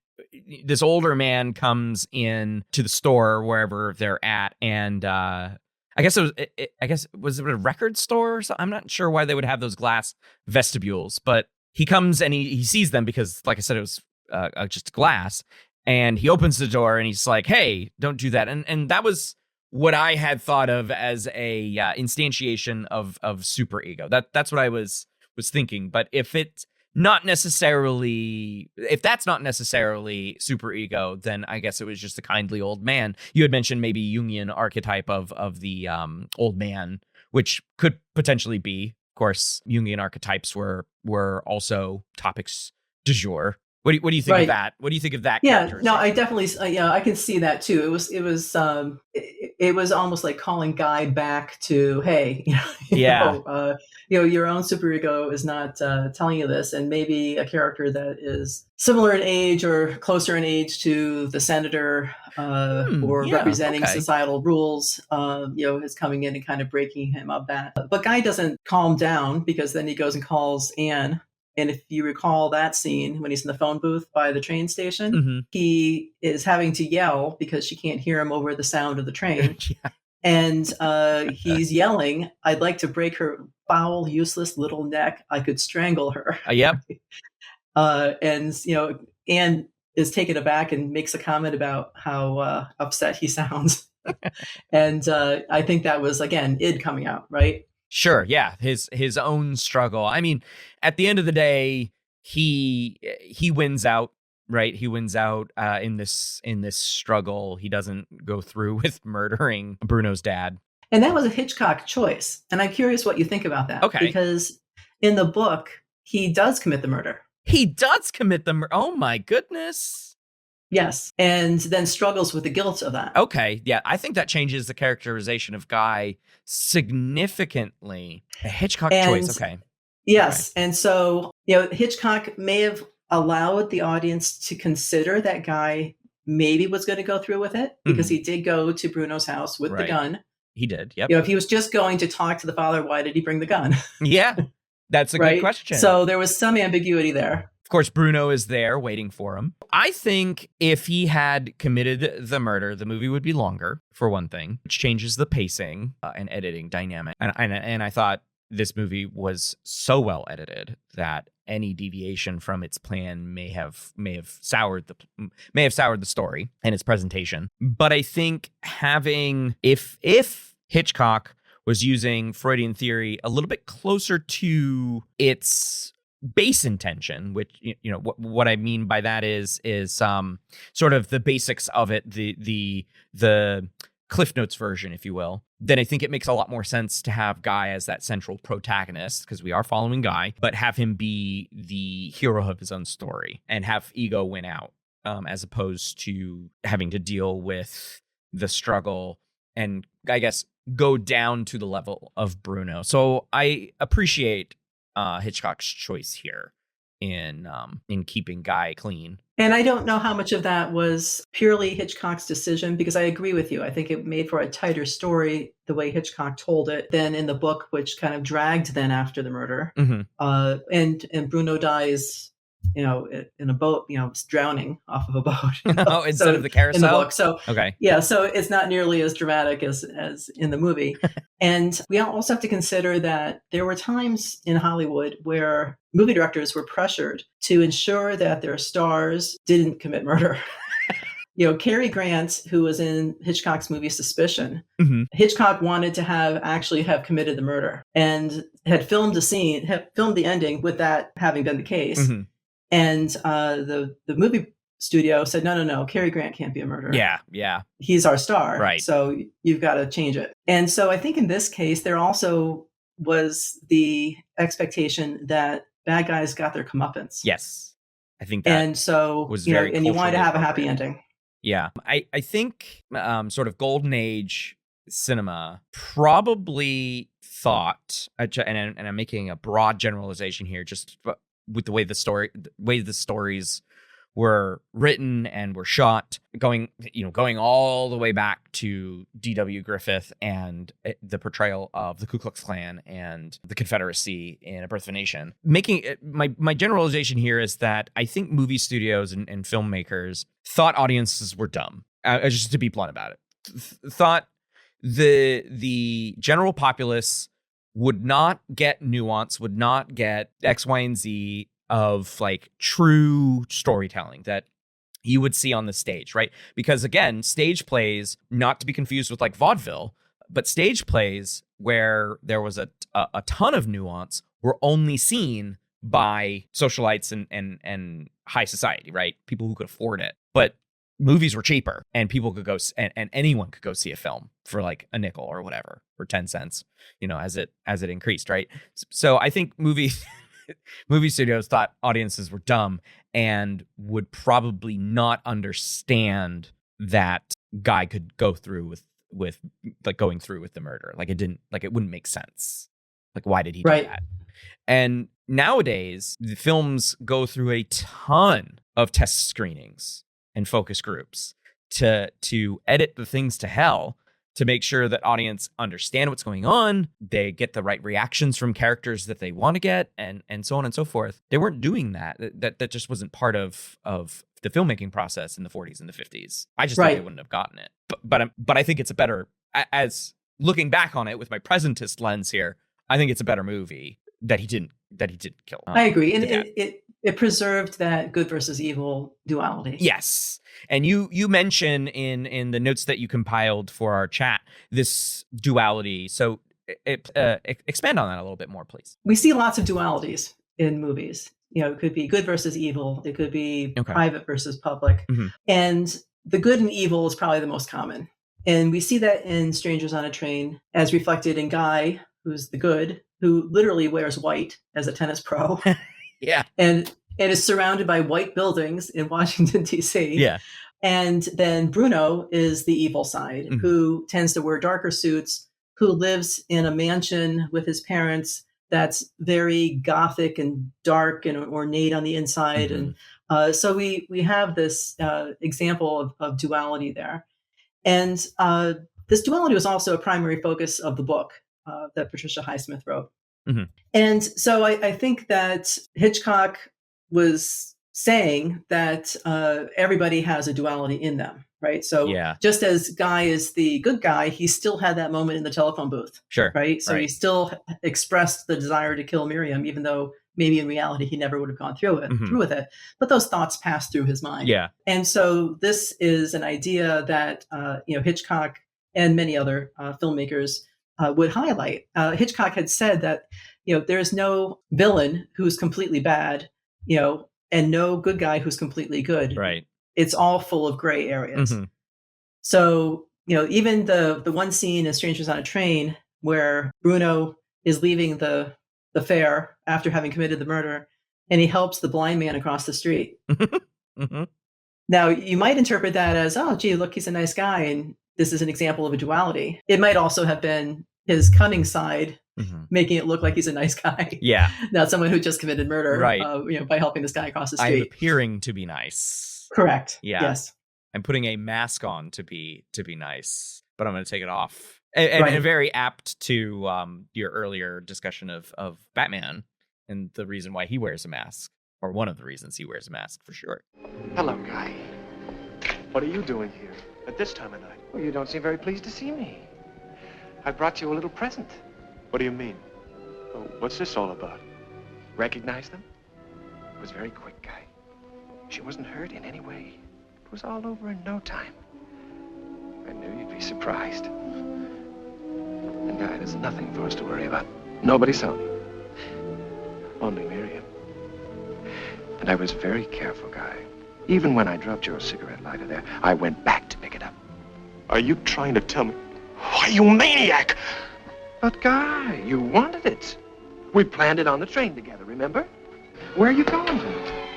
this older man comes in to the store, wherever they're at, and I guess was it a record store or something? I'm not sure why they would have those glass vestibules, but he comes and he sees them because, like I said, it was just glass, and he opens the door and he's like, "Hey, don't do that." And that was what I had thought of as a instantiation of superego. That's what I was thinking. But if that's not necessarily superego, then I guess it was just a kindly old man. You had mentioned maybe Jungian archetype of the old man, which could potentially be. Of course, Jungian archetypes were also topics du jour. What do you think of that? What do you think of that? Yeah, no, I definitely, I can see that too. It was almost like calling Guy back to, hey, your own superego is not telling you this, and maybe a character that is similar in age or closer in age to the senator representing societal rules, is coming in and kind of breaking him of that. But Guy doesn't calm down, because then he goes and calls Anne. And if you recall that scene when he's in the phone booth by the train station, he is having to yell because she can't hear him over the sound of the train. And he's yelling, "I'd like to break her foul, useless little neck. I could strangle her." Yep. And, Anne is taken aback and makes a comment about how upset he sounds. And I think that was, again, id coming out, right? Sure, yeah, his own struggle. I mean, at the end of the day, he wins out, right? He wins out in this struggle. He doesn't go through with murdering Bruno's dad. And that was a Hitchcock choice. And I'm curious what you think about that. Okay. Because in the book, he does commit the murder. He does commit the murder. Oh my goodness. Yes, and then struggles with the guilt of that. Okay, yeah, I think that changes the characterization of Guy significantly. A Hitchcock choice, okay. Yes, and so, Hitchcock may have allowed the audience to consider that Guy maybe was going to go through with it, because he did go to Bruno's house with the gun. He did, yep. If he was just going to talk to the father, why did he bring the gun? Yeah, that's a good question. So there was some ambiguity there. Of course, Bruno is there waiting for him. I think if he had committed the murder, the movie would be longer, for one thing, which changes the pacing and editing dynamic. And I thought this movie was so well edited that any deviation from its plan may have soured the story and its presentation. But I think if Hitchcock was using Freudian theory a little bit closer to its base intention, which what I mean by that is sort of the basics of it, the Cliff Notes version, if you will, then I think it makes a lot more sense to have Guy as that central protagonist, because we are following Guy, but have him be the hero of his own story and have ego win out, as opposed to having to deal with the struggle and, I guess, go down to the level of Bruno. So I appreciate Hitchcock's choice here in keeping Guy clean. And I don't know how much of that was purely Hitchcock's decision, because I agree with you. I think it made for a tighter story the way Hitchcock told it than in the book, which kind of dragged then after the murder. And Bruno dies, in a boat, drowning off of a boat. Instead of the carousel? In the book. So, okay. Yeah, so it's not nearly as dramatic as in the movie. And we also have to consider that there were times in Hollywood where movie directors were pressured to ensure that their stars didn't commit murder. Cary Grant, who was in Hitchcock's movie Suspicion, Hitchcock wanted to have committed the murder and had filmed the ending with that having been the case. And the movie studio said, no, Cary Grant can't be a murderer. Yeah. He's our star. Right. So you've got to change it. And so I think in this case, there also was the expectation that bad guys got their comeuppance. Yes. I think that and so, was very and you wanted to have a happy ending. Yeah. I think sort of golden age cinema probably thought, and I'm making a broad generalization here, just with the way the stories were written and were shot, going all the way back to D.W. Griffith and the portrayal of the Ku Klux Klan and the Confederacy in A Birth of a Nation. My generalization here is that I think movie studios and filmmakers thought audiences were dumb. Just to be blunt about it, thought the general populace would not get nuance, would not get X, Y, and Z of like true storytelling, that you would see on the stage, right? Because again, stage plays, not to be confused with like vaudeville, but stage plays where there was a ton of nuance were only seen by socialites and high society, right? People who could afford it. But movies were cheaper, and people could go, and anyone could go see a film for like a nickel or whatever, for 10 cents, as it increased, right? So I think movie studios thought audiences were dumb and would probably not understand that guy could go through with like going through with the murder. Like it wouldn't make sense. Like, why did he do that? And nowadays, the films go through a ton of test screenings and focus groups to edit the things to hell, to make sure that audience understand what's going on, they get the right reactions from characters that they want to get, and so on and so forth. They weren't doing that. That just wasn't part of the filmmaking process in the 40s and the 50s. I just think they wouldn't have gotten it. But I think it's a better, looking back on it with my presentist lens here, I think it's a better movie that he didn't kill. I agree. And it preserved that good versus evil duality. Yes. And you mention in the notes that you compiled for our chat this duality. So expand on that a little bit more, please. We see lots of dualities in movies. It could be good versus evil. It could be private versus public. Mm-hmm. And the good and evil is probably the most common. And we see that in Strangers on a Train, as reflected in Guy, who's the good, who literally wears white as a tennis pro. Yeah. And is surrounded by white buildings in Washington, D.C. Yeah. And then Bruno is the evil side, mm-hmm. who tends to wear darker suits, who lives in a mansion with his parents that's very gothic and dark and ornate on the inside. Mm-hmm. And so we have this example of duality there. And this duality was also a primary focus of the book that Patricia Highsmith wrote. Mm-hmm. And so I think that Hitchcock was saying that everybody has a duality in them, right? So just as Guy is the good guy, he still had that moment in the telephone booth. Sure. Right? So he still expressed the desire to kill Miriam, even though maybe in reality he never would have gone through with it. But those thoughts passed through his mind. Yeah. And so this is an idea that Hitchcock and many other filmmakers would highlight. Hitchcock had said that there's no villain who's completely bad, and no good guy who's completely good. Right. It's all full of gray areas. Mm-hmm. So, even the one scene in Strangers on a Train where Bruno is leaving the fair after having committed the murder, and he helps the blind man across the street. Mm-hmm. Now, you might interpret that as, oh, gee, look, he's a nice guy, and this is an example of a duality. It might also have been his cunning side, mm-hmm. making it look like he's a nice guy. Yeah. Not someone who just committed murder, right. By helping this guy across the street. I'm appearing to be nice. Correct. Yeah. Yes. I'm putting a mask on to be nice, but I'm going to take it off. And very apt to your earlier discussion of Batman and the reason why he wears a mask, or one of the reasons he wears a mask, for sure. Hello, Guy. What are you doing here at this time of night? Well, you don't seem very pleased to see me. I brought you a little present. What do you mean? Oh, what's this all about? Recognize them? It was very quick, Guy. She wasn't hurt in any way. It was all over in no time. I knew you'd be surprised. And, Guy, there's nothing for us to worry about. Nobody saw me. Only Miriam. And I was very careful, Guy. Even when I dropped your cigarette lighter there, I went back to pick it up. Are you trying to tell me? Why, you maniac! But, Guy, you wanted it. We planned it on the train together, remember? Where are you going?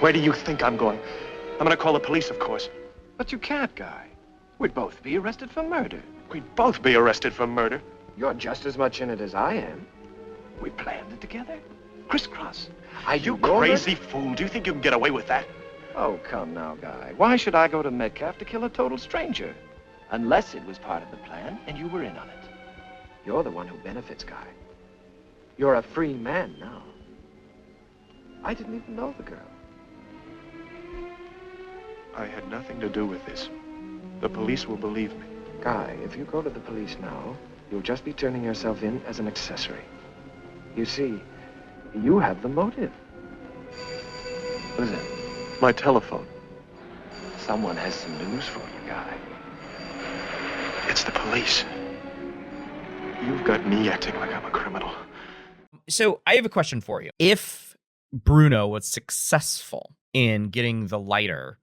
Where do you think I'm going? I'm going to call the police, of course. But you can't, Guy. We'd both be arrested for murder. We'd both be arrested for murder. You're just as much in it as I am. We planned it together. Crisscross. You crazy fool. Do you think you can get away with that? Oh, come now, Guy. Why should I go to Metcalf to kill a total stranger? Unless it was part of the plan and you were in on it. You're the one who benefits, Guy. You're a free man now. I didn't even know the girl. I had nothing to do with this. The police will believe me. Guy, if you go to the police now, you'll just be turning yourself in as an accessory. You see, you have the motive. What is it? My telephone. Someone has some news for you, Guy. It's the police. You've got me acting like I'm a criminal. So I have a question for you. If Bruno was successful in getting the lighter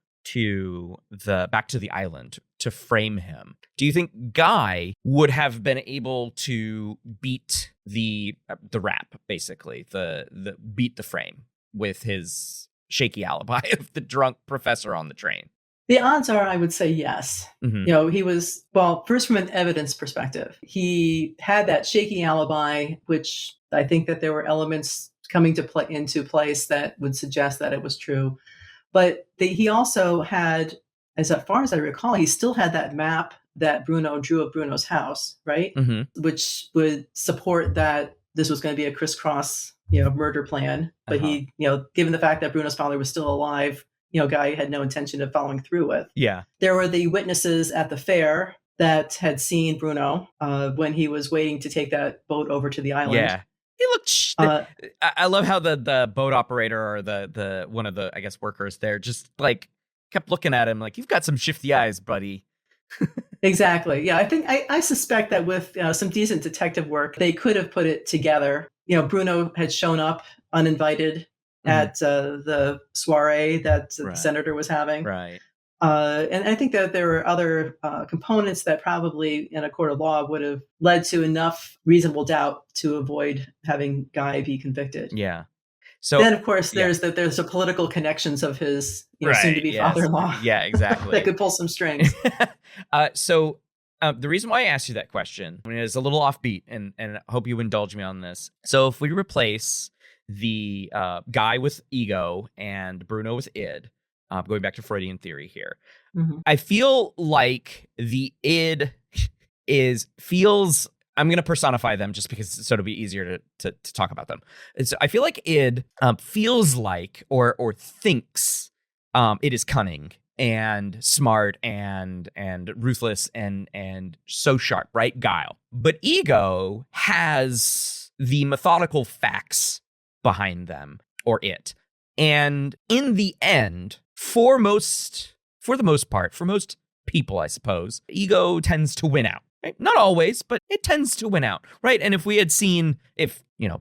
back to the island to frame him, do you think Guy would have been able to beat the rap, basically, the beat the frame with his shaky alibi of the drunk professor on the train? The odds are, I would say yes. Mm-hmm. He was, first from an evidence perspective, he had that shaky alibi, which I think that there were elements coming into place that would suggest that it was true. But he also had, as far as I recall, he still had that map that Bruno drew of Bruno's house, right? Mm-hmm. Which would support that this was going to be a crisscross, murder plan. But he, given the fact that Bruno's father was still alive, Guy had no intention of following through with. Yeah. There were the witnesses at the fair that had seen Bruno when he was waiting to take that boat over to the island. Yeah. He looked. I love how the boat operator or the one of the, I guess, workers there just like kept looking at him like, you've got some shifty eyes, buddy. Exactly. Yeah, I think I suspect that with some decent detective work, they could have put it together. Bruno had shown up uninvited at the soiree that the senator was having. Right. And I think that there were other components that probably in a court of law would have led to enough reasonable doubt to avoid having Guy be convicted. Yeah. So then, of course, there's the political connections of his soon-to-be father-in-law. Yeah, exactly. That could pull some strings. So the reason why I asked you that question is a little offbeat, and I hope you indulge me on this. So if we replace the Guy with ego and Bruno with id, going back to Freudian theory here, I feel like the id feels. I'm going to personify them just because so it'll be easier to talk about them. And so I feel like id feels like or thinks it is cunning and smart and ruthless and so sharp, right? Guile. But ego has the methodical facts behind them, or it. And in the end, for the most part, for most people, I suppose, ego tends to win out. Right? Not always, but it tends to win out, right? And if we had seen,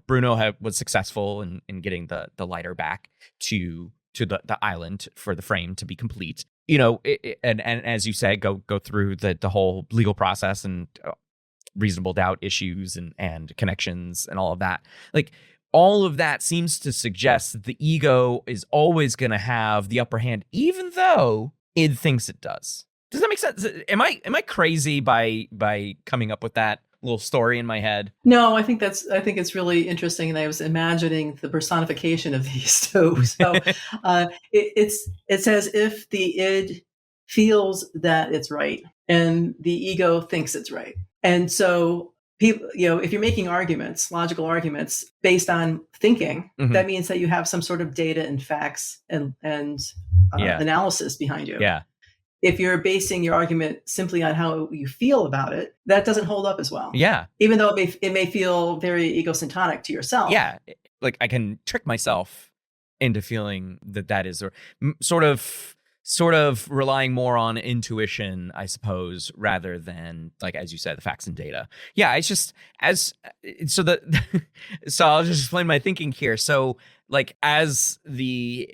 Bruno was successful in getting the lighter back to the island for the frame to be complete, and as you said, go through the whole legal process and reasonable doubt issues and connections and all of that, like all of that seems to suggest that the ego is always going to have the upper hand, even though it thinks it does. Does that make sense? Am I crazy by coming up with that little story in my head? No, I think it's really interesting, and I was imagining the personification of these two. So it's as if the id feels that it's right, and the ego thinks it's right. And so people, if you're making logical arguments based on thinking, that means that you have some sort of data and facts and analysis behind you. Yeah. If you're basing your argument simply on how you feel about it, that doesn't hold up as well. Yeah. Even though it may feel very egocentric to yourself. Yeah. Like I can trick myself into feeling that is sort of relying more on intuition, I suppose, rather than, like, as you said, the facts and data. Yeah. It's just so I'll just explain my thinking here. So, like, as the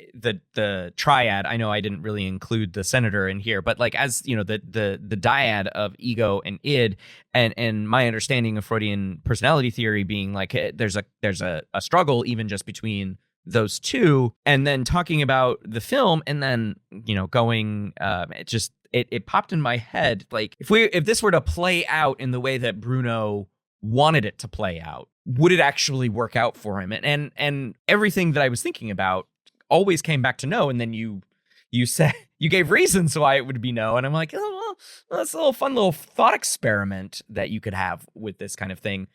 triad, I know I didn't really include the senator in here, but like as the dyad of ego and id, and my understanding of Freudian personality theory being like there's a struggle even just between those two, and then talking about the film, and then going it popped in my head, like if this were to play out in the way that Bruno wanted it to play out, would it actually work out for him? And everything that I was thinking about always came back to no. And then you said you gave reasons why it would be no, and I'm like, oh, well, that's a little fun little thought experiment that you could have with this kind of thing,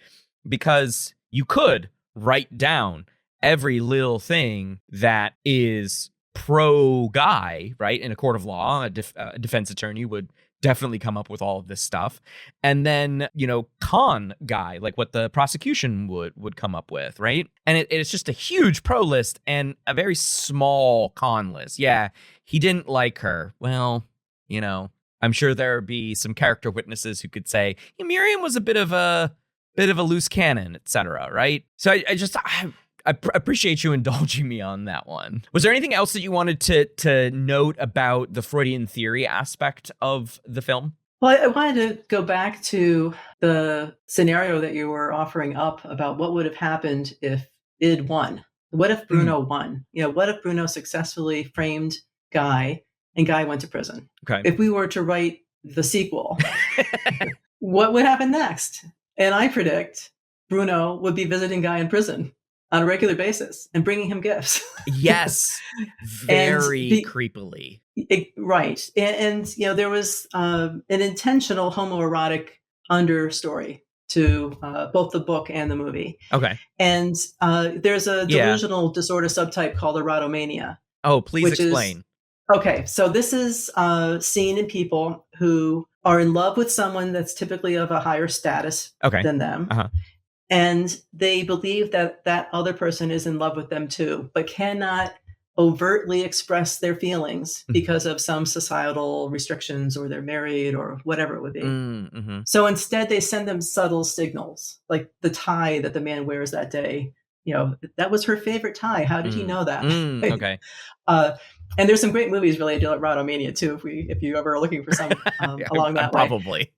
because you could write down every little thing that is pro Guy, right? In a court of law, a defense attorney would definitely come up with all of this stuff. And then, con guy, like what the prosecution would come up with, right? And it's just a huge pro list and a very small con list. Yeah, he didn't like her. Well, I'm sure there would be some character witnesses who could say, Miriam was a bit of a loose cannon, etc. Right? So I appreciate you indulging me on that one. Was there anything else that you wanted to note about the Freudian theory aspect of the film? Well, I wanted to go back to the scenario that you were offering up about what would have happened if Id won. What if Bruno won? What if Bruno successfully framed Guy and Guy went to prison? Okay. If we were to write the sequel, what would happen next? And I predict Bruno would be visiting Guy in prison on a regular basis and bringing him gifts. Yes. Very creepily. Right. And there was an intentional homoerotic understory to both the book and the movie. Okay. And there's a delusional disorder subtype called erotomania. Oh, please explain. Okay. So this is seen in people who are in love with someone that's typically of a higher status than them. Uh-huh. And they believe that that other person is in love with them too, but cannot overtly express their feelings because of some societal restrictions, or they're married or whatever it would be. Mm-hmm. So instead, they send them subtle signals, like the tie that the man wears that day. That was her favorite tie. How did he know that? Okay. And there's some great movies related to erotomania too, if you ever are looking for some along that way. Probably.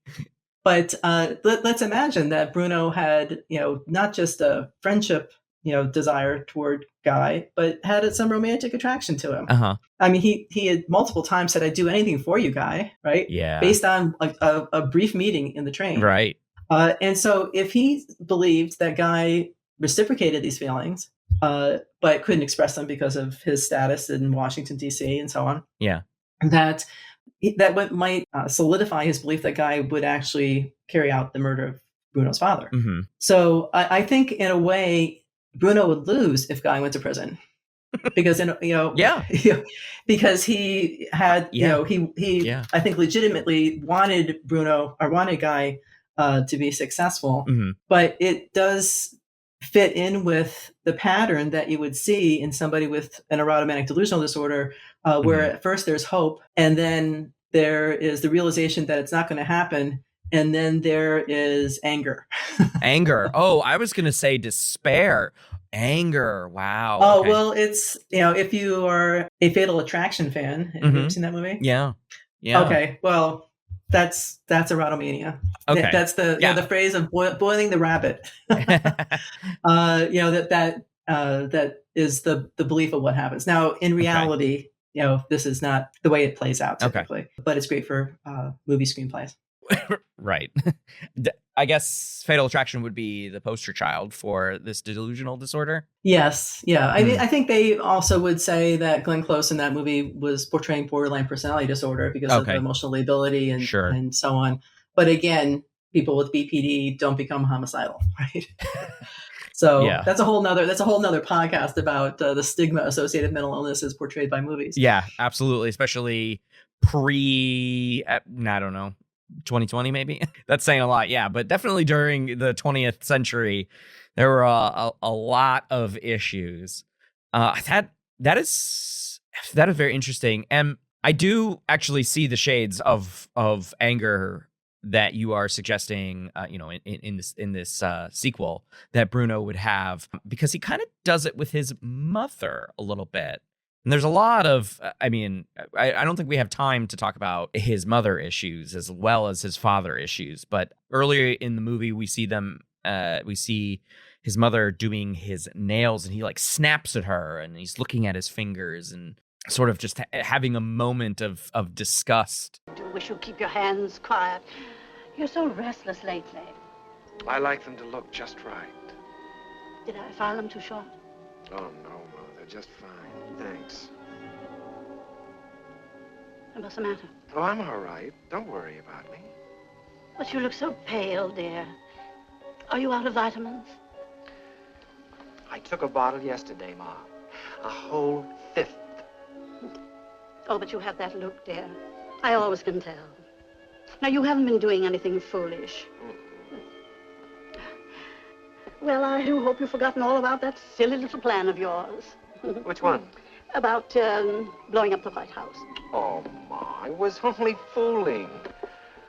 But let's imagine that Bruno had, not just a friendship, desire toward Guy, but had some romantic attraction to him. Uh-huh. I mean, he had multiple times said, "I'd do anything for you, Guy," right? Yeah. Based on a brief meeting in the train. Right. And so if he believed that Guy reciprocated these feelings, but couldn't express them because of his status in Washington, D.C. and so on. Yeah. That might solidify his belief that Guy would actually carry out the murder of Bruno's father. Mm-hmm. So I think in a way, Bruno would lose if Guy went to prison. Because because he had he I think legitimately wanted Guy to be successful, but it does fit in with the pattern that you would see in somebody with an erotomanic delusional disorder, where at first there's hope, and then there is the realization that it's not going to happen, and then there is anger. Anger. Oh, I was going to say despair. Anger. Wow. Oh, okay. Well, it's, if you are a Fatal Attraction fan, have you ever seen that movie? Yeah. Yeah. Okay. Well, that's erotomania. Okay. That's the phrase of boiling the rabbit. That is the belief of what happens. Now, in reality, this is not the way it plays out typically, but it's great for movie screenplays. Right. I guess Fatal Attraction would be the poster child for this delusional disorder. Yes. Yeah. I think they also would say that Glenn Close in that movie was portraying borderline personality disorder because of the emotional lability and so on. But again, people with BPD don't become homicidal, right? So that's a whole nother podcast about the stigma associated with mental illnesses portrayed by movies. Yeah, absolutely. Especially I don't know, 2020 maybe. That's saying a lot. Yeah, but definitely during the 20th century, there were a lot of issues. That is very interesting. And I do actually see the shades of anger that you are suggesting, in this sequel that Bruno would have, because he kind of does it with his mother a little bit. And there's a lot of, I don't think we have time to talk about his mother issues as well as his father issues. But earlier in the movie, we see his mother doing his nails, and he like snaps at her, and he's looking at his fingers and sort of just having a moment of disgust. I do wish you'd keep your hands quiet. You're so restless lately. I like them to look just right. Did I file them too short? Oh, no, Ma. They're just fine. Thanks. What's the matter? Oh, I'm all right. Don't worry about me. But you look so pale, dear. Are you out of vitamins? I took a bottle yesterday, Ma. A whole 5th. Oh, but you have that look, dear. I always can tell. Now, you haven't been doing anything foolish. Well, I do hope you've forgotten all about that silly little plan of yours. Which one? About blowing up the White House. Oh, Ma, I was only fooling.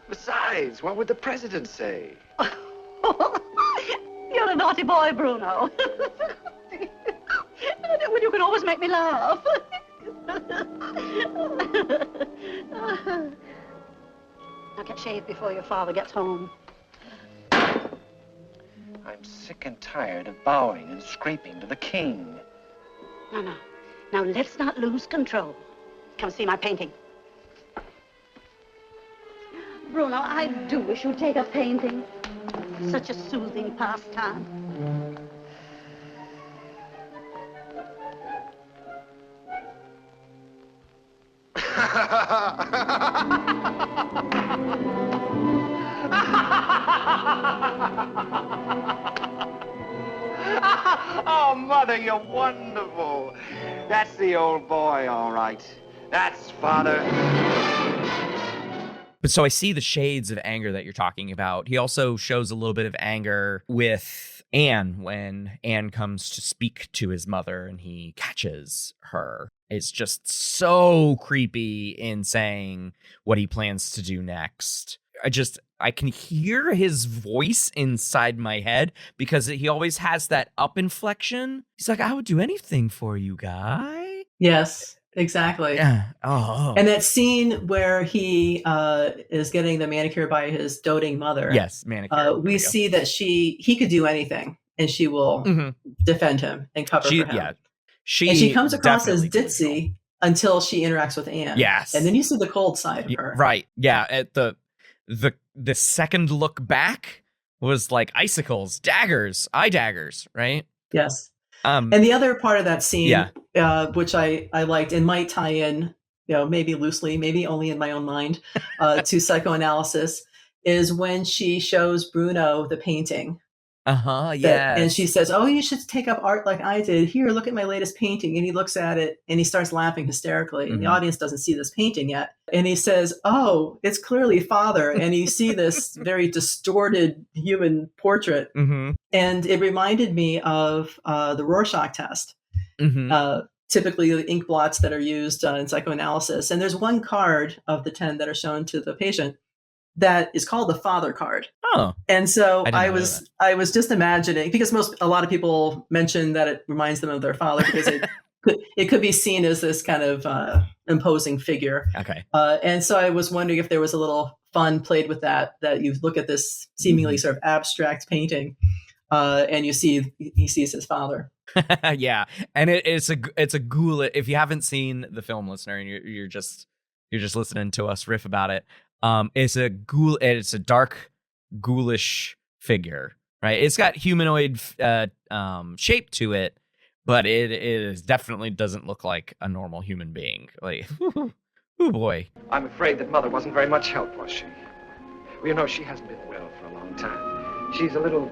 Besides, what would the president say? You're a naughty boy, Bruno. Well, you can always make me laugh. Now get shaved before your father gets home. I'm sick and tired of bowing and scraping to the king. No. Now let's not lose control. Come see my painting. Bruno, I do wish you'd take up painting. Such a soothing pastime. Oh, Mother, you're wonderful. That's the old boy, all right. That's Father. But so I see the shades of anger that you're talking about. He also shows a little bit of anger with Anne when Anne comes to speak to his mother and he catches her. It's just so creepy in saying what he plans to do next. I can hear his voice inside my head because he always has that up inflection. He's like, I would do anything for you, guy. Yes, exactly. Yeah. Oh. And that scene where he is getting the manicure by his doting mother. Yes, manicure. We see that he could do anything and she will defend him and cover for him. Yeah. She comes across as ditzy until she interacts with Anne. Yes. And then you see the cold side of her. Right. Yeah. At the second look back was like icicles, daggers, eye daggers, right? Yes. And the other part of that scene, which I liked and might tie in, maybe loosely, maybe only in my own mind, to psychoanalysis, is when she shows Bruno the painting. Yeah. And she says, "Oh, you should take up art like I did. Here, look at my latest painting." And he looks at it and he starts laughing hysterically. And the audience doesn't see this painting yet. And he says, "Oh, it's clearly Father." And you see this very distorted human portrait. And it reminded me of the Rorschach test. Typically the ink blots that are used in psychoanalysis. And there's one card of the 10 that are shown to the patient that is called the Father card. Oh. And so I was just imagining, because a lot of people mention that it reminds them of their father because it could be seen as this kind of imposing figure. Okay. And so I was wondering if there was a little fun played with that you look at this seemingly sort of abstract painting and he sees his father. Yeah. And it's a ghoul. If you haven't seen the film, listener, and you're just listening to us riff about it, it's a ghoul. It's a dark, ghoulish figure, right? It's got humanoid shape to it, but it is definitely doesn't look like a normal human being. Like, oh boy. I'm afraid that Mother wasn't very much help, was she? Well, she hasn't been well for a long time. She's a little,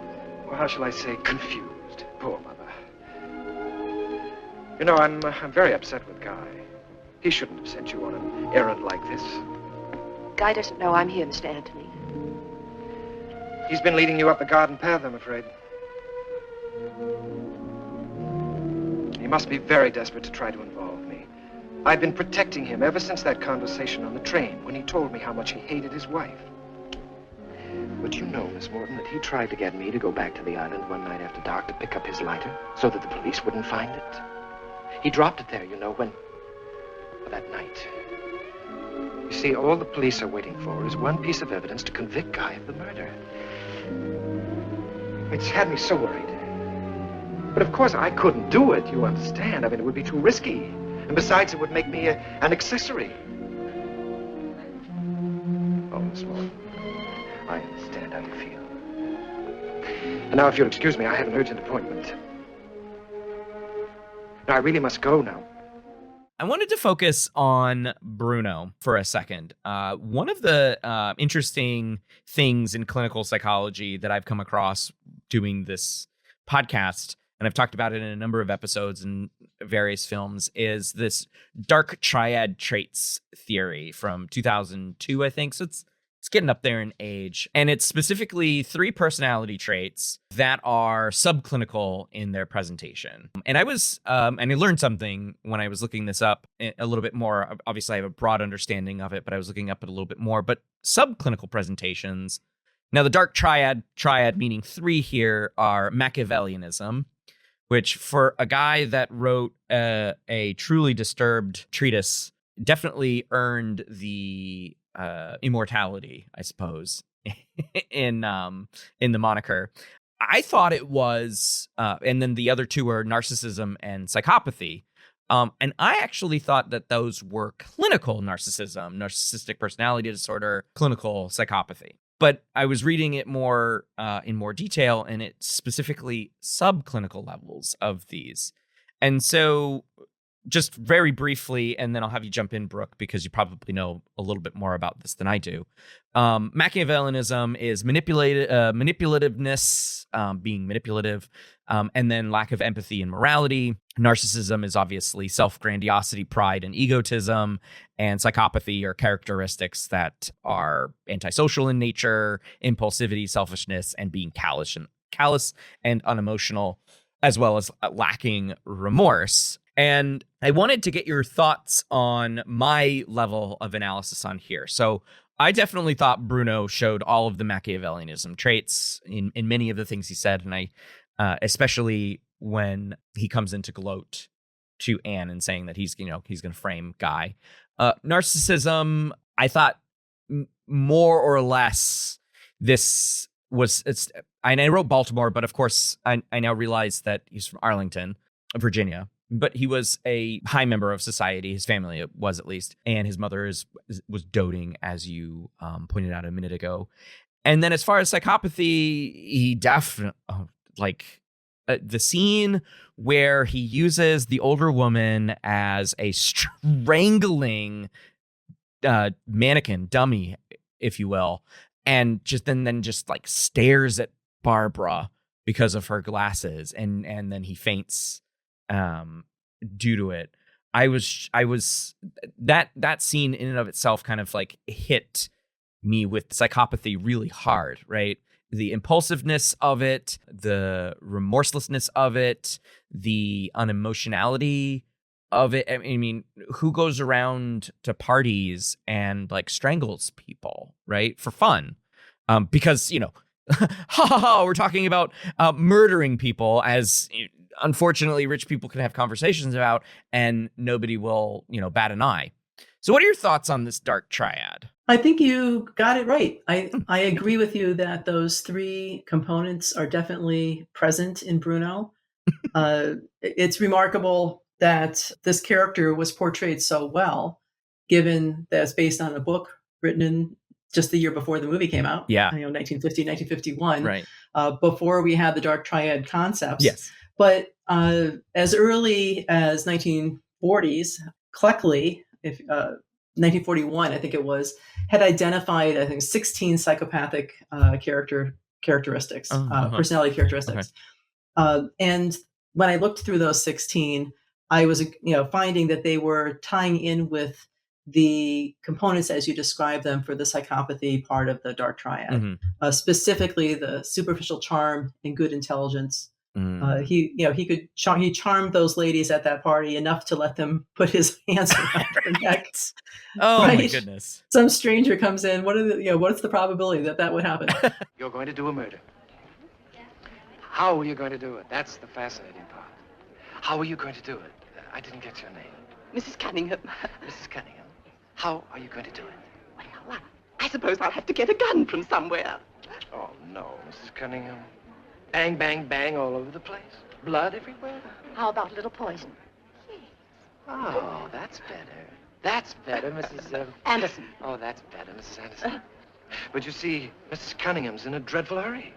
how shall I say, confused. Poor Mother. I'm very upset with Guy. He shouldn't have sent you on an errand like this. Guy doesn't know I'm here, Mr. Anthony. He's been leading you up the garden path, I'm afraid. He must be very desperate to try to involve me. I've been protecting him ever since that conversation on the train when he told me how much he hated his wife. But you know, Miss Morton, that he tried to get me to go back to the island one night after dark to pick up his lighter so that the police wouldn't find it. He dropped it there, that night. You see, all the police are waiting for is one piece of evidence to convict Guy of the murder. It's had me so worried. But of course, I couldn't do it, you understand. It would be too risky. And besides, it would make me an accessory. Oh, Miss Morton, I understand how you feel. And now, if you'll excuse me, I have an urgent appointment. Now, I really must go now. I wanted to focus on Bruno for a second. One of the interesting things in clinical psychology that I've come across doing this podcast, and I've talked about it in a number of episodes in various films, is this dark triad traits theory from 2002, I think. So It's getting up there in age. And it's specifically 3 personality traits that are subclinical in their presentation. And I was, and I learned something when I was looking this up a little bit more. Obviously, I have a broad understanding of it, but I was looking up it a little bit more. But subclinical presentations, now the dark triad meaning 3 here, are Machiavellianism, which for a guy that wrote a truly disturbed treatise definitely earned the immortality, I suppose, in the moniker. I thought it was, and then the other 2 are narcissism and psychopathy. And I actually thought that those were clinical narcissism, narcissistic personality disorder, clinical psychopathy. But I was reading it more in more detail, and it's specifically subclinical levels of these. And so just very briefly, and then I'll have you jump in, Brooke, because you probably know a little bit more about this than I do. Machiavellianism is manipulativeness, being manipulative, and then lack of empathy and morality. Narcissism is obviously self-grandiosity, pride, and egotism. And psychopathy are characteristics that are antisocial in nature, impulsivity, selfishness, and being callous and unemotional, as well as lacking remorse. And I wanted to get your thoughts on my level of analysis on here. So I definitely thought Bruno showed all of the Machiavellianism traits in many of the things he said. And I, especially when he comes into gloat to Anne and saying that he's going to frame Guy. Narcissism, I thought more or less and I wrote Baltimore, but of course I now realize that he's from Arlington, Virginia. But he was a high member of society. His family was, at least. And his mother was doting, as you pointed out a minute ago. And then as far as psychopathy, he definitely, the scene where he uses the older woman as a strangling mannequin, dummy, if you will, and then just stares at Barbara because of her glasses. And then he faints due to it. I was that scene in and of itself kind of hit me with psychopathy really hard, right? The impulsiveness of it, the remorselessness of it, the unemotionality of it. I mean, who goes around to parties and strangles people, right? For fun. Because, we're talking about murdering people, as unfortunately rich people can have conversations about, and nobody will, bat an eye. So what are your thoughts on this dark triad? I think you got it right. I agree with you that those 3 components are definitely present in Bruno. It's remarkable that this character was portrayed so well, given that it's based on a book written in just the year before the movie came out. Yeah. 1950, 1951. Right. Before we had the dark triad concepts. Yes. But as early as 1940s, Cleckley, 1941, I think it was, had identified, 16 psychopathic characteristics, personality characteristics. Okay. And when I looked through those 16, I was, finding that they were tying in with the components as you describe them for the psychopathy part of the dark triad, specifically the superficial charm and good intelligence. He charmed those ladies at that party enough to let them put his hands around their necks. Oh right? My goodness! Some stranger comes in. What's the probability that would happen? You're going to do a murder. How are you going to do it? That's the fascinating part. How are you going to do it? I didn't get your name. Mrs. Cunningham. Mrs. Cunningham. How are you going to do it? Well, I suppose I'll have to get a gun from somewhere. Oh, no, Mrs. Cunningham. Bang, bang, bang all over the place. Blood everywhere. How about a little poison? Oh, that's better. That's better, Mrs. Anderson. Oh, that's better, Mrs. Anderson. But you see, Mrs. Cunningham's in a dreadful hurry.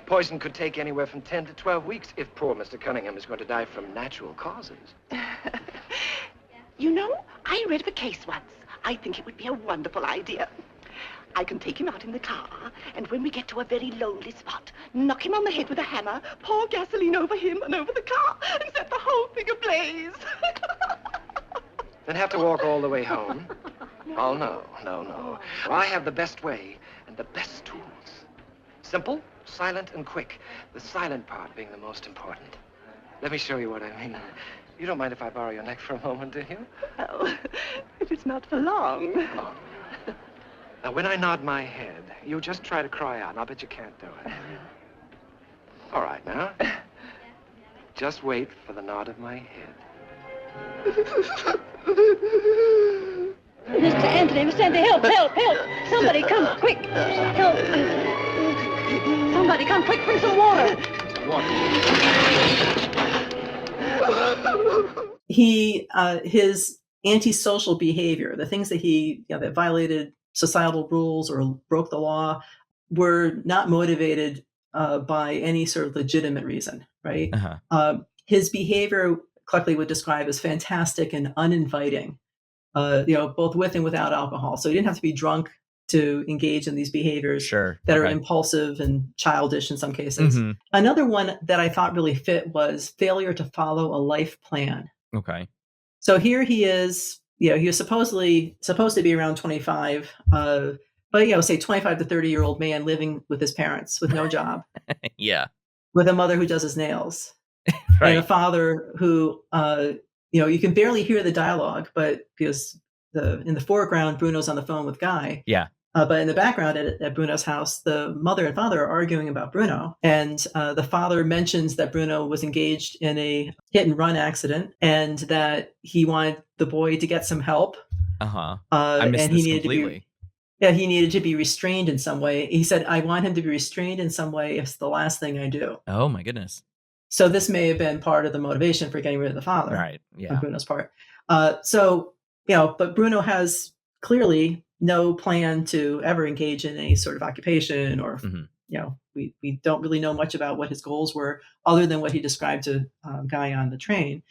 Poison could take anywhere from 10 to 12 weeks if poor Mr. Cunningham is going to die from natural causes. You know, I read of a case once. I think it would be a wonderful idea. I can take him out in the car, and when we get to a very lonely spot, knock him on the head with a hammer, pour gasoline over him and over the car, and set the whole thing ablaze. Then have to walk all the way home? Oh, no. I have the best way. and the best tools. Simple, silent, and quick. The silent part being the most important. Let me show you what I mean. You don't mind if I borrow your neck for a moment, do you? Well, if it's not for long. Oh. Now, when I nod my head, you just try to cry out, and I'll bet you can't do it. All right, now. Just wait for the nod of my head. Mr. Anthony, help, help, help! Somebody come quick! Help! Somebody come quick, bring some water! His antisocial behavior, the things that he, that violated societal rules or broke the law, were not motivated by any sort of legitimate reason, right? His behavior, Cluckley would describe as fantastic and uninviting, both with and without alcohol. So he didn't have to be drunk to engage in these behaviors that are impulsive and childish in some cases. Another one that I thought really fit was failure to follow a life plan. Okay. So here he is, he was supposed to be around 25, but say 25 to 30-year-old man living with his parents with no job. Yeah. With a mother who does his nails. And a father who, you can barely hear the dialogue, but because in the foreground, Bruno's on the phone with Guy. Yeah. But in the background at Bruno's house, the mother and father are arguing about Bruno. And the father mentions that Bruno was engaged in a hit and run accident and that he wanted the boy to get some help. I missed this completely. He needed to be restrained in some way. He said, I want him to be restrained in some way if it's the last thing I do. Oh, my goodness. So this may have been part of the motivation for getting rid of the father. Right, yeah. On Bruno's part. But Bruno has clearly no plan to ever engage in any sort of occupation or, we don't really know much about what his goals were other than what he described to Guy on the train.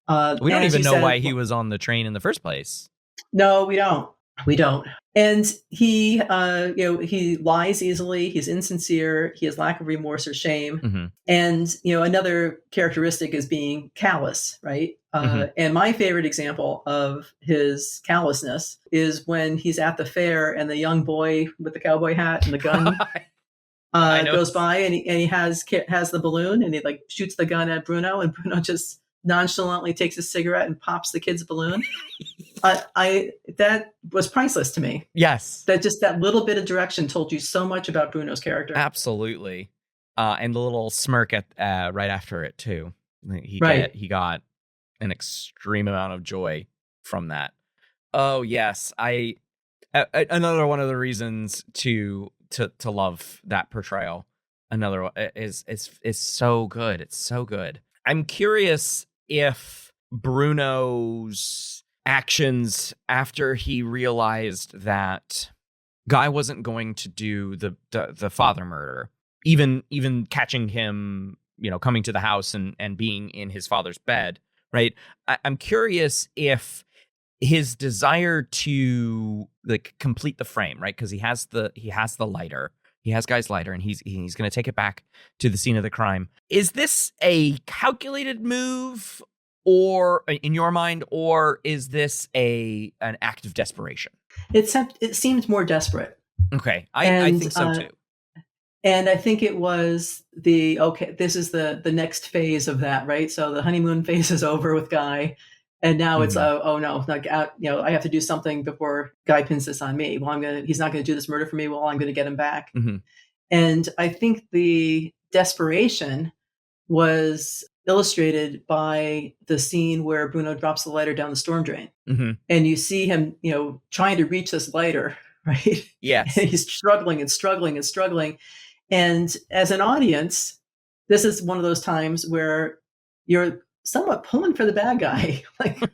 We don't even know why he was on the train in the first place. No, we don't. And he, he lies easily. He's insincere. He has lack of remorse or shame. And, another characteristic is being callous, right? And my favorite example of his callousness is when he's at the fair and the young boy with the cowboy hat and the gun goes by and he has the balloon and he shoots the gun at Bruno and Bruno just nonchalantly takes a cigarette and pops the kid's balloon. That was priceless to me. Yes. That little bit of direction told you so much about Bruno's character. Absolutely. And the little smirk at right after it too. He got an extreme amount of joy from that. Oh yes. Another one of the reasons to love that portrayal. Another one is so good. It's so good. I'm curious if Bruno's actions after he realized that Guy wasn't going to do the father murder, even catching him, coming to the house and being in his father's bed, right? I'm curious if his desire to complete the frame, right? Because he has the lighter. He has Guy's lighter, and he's going to take it back to the scene of the crime. Is this a calculated move, or in your mind, or is this an act of desperation? It seems more desperate. Okay, I think so too. And I think it was this is the next phase of that, right? So the honeymoon phase is over with Guy. And now it's, oh no, I have to do something before Guy pins this on me. Well, he's not going to do this murder for me. Well, I'm going to get him back. And I think the desperation was illustrated by the scene where Bruno drops the lighter down the storm drain. And you see him, trying to reach this lighter, right? Yes. And he's struggling and struggling and struggling. And as an audience, this is one of those times where you're somewhat pulling for the bad guy.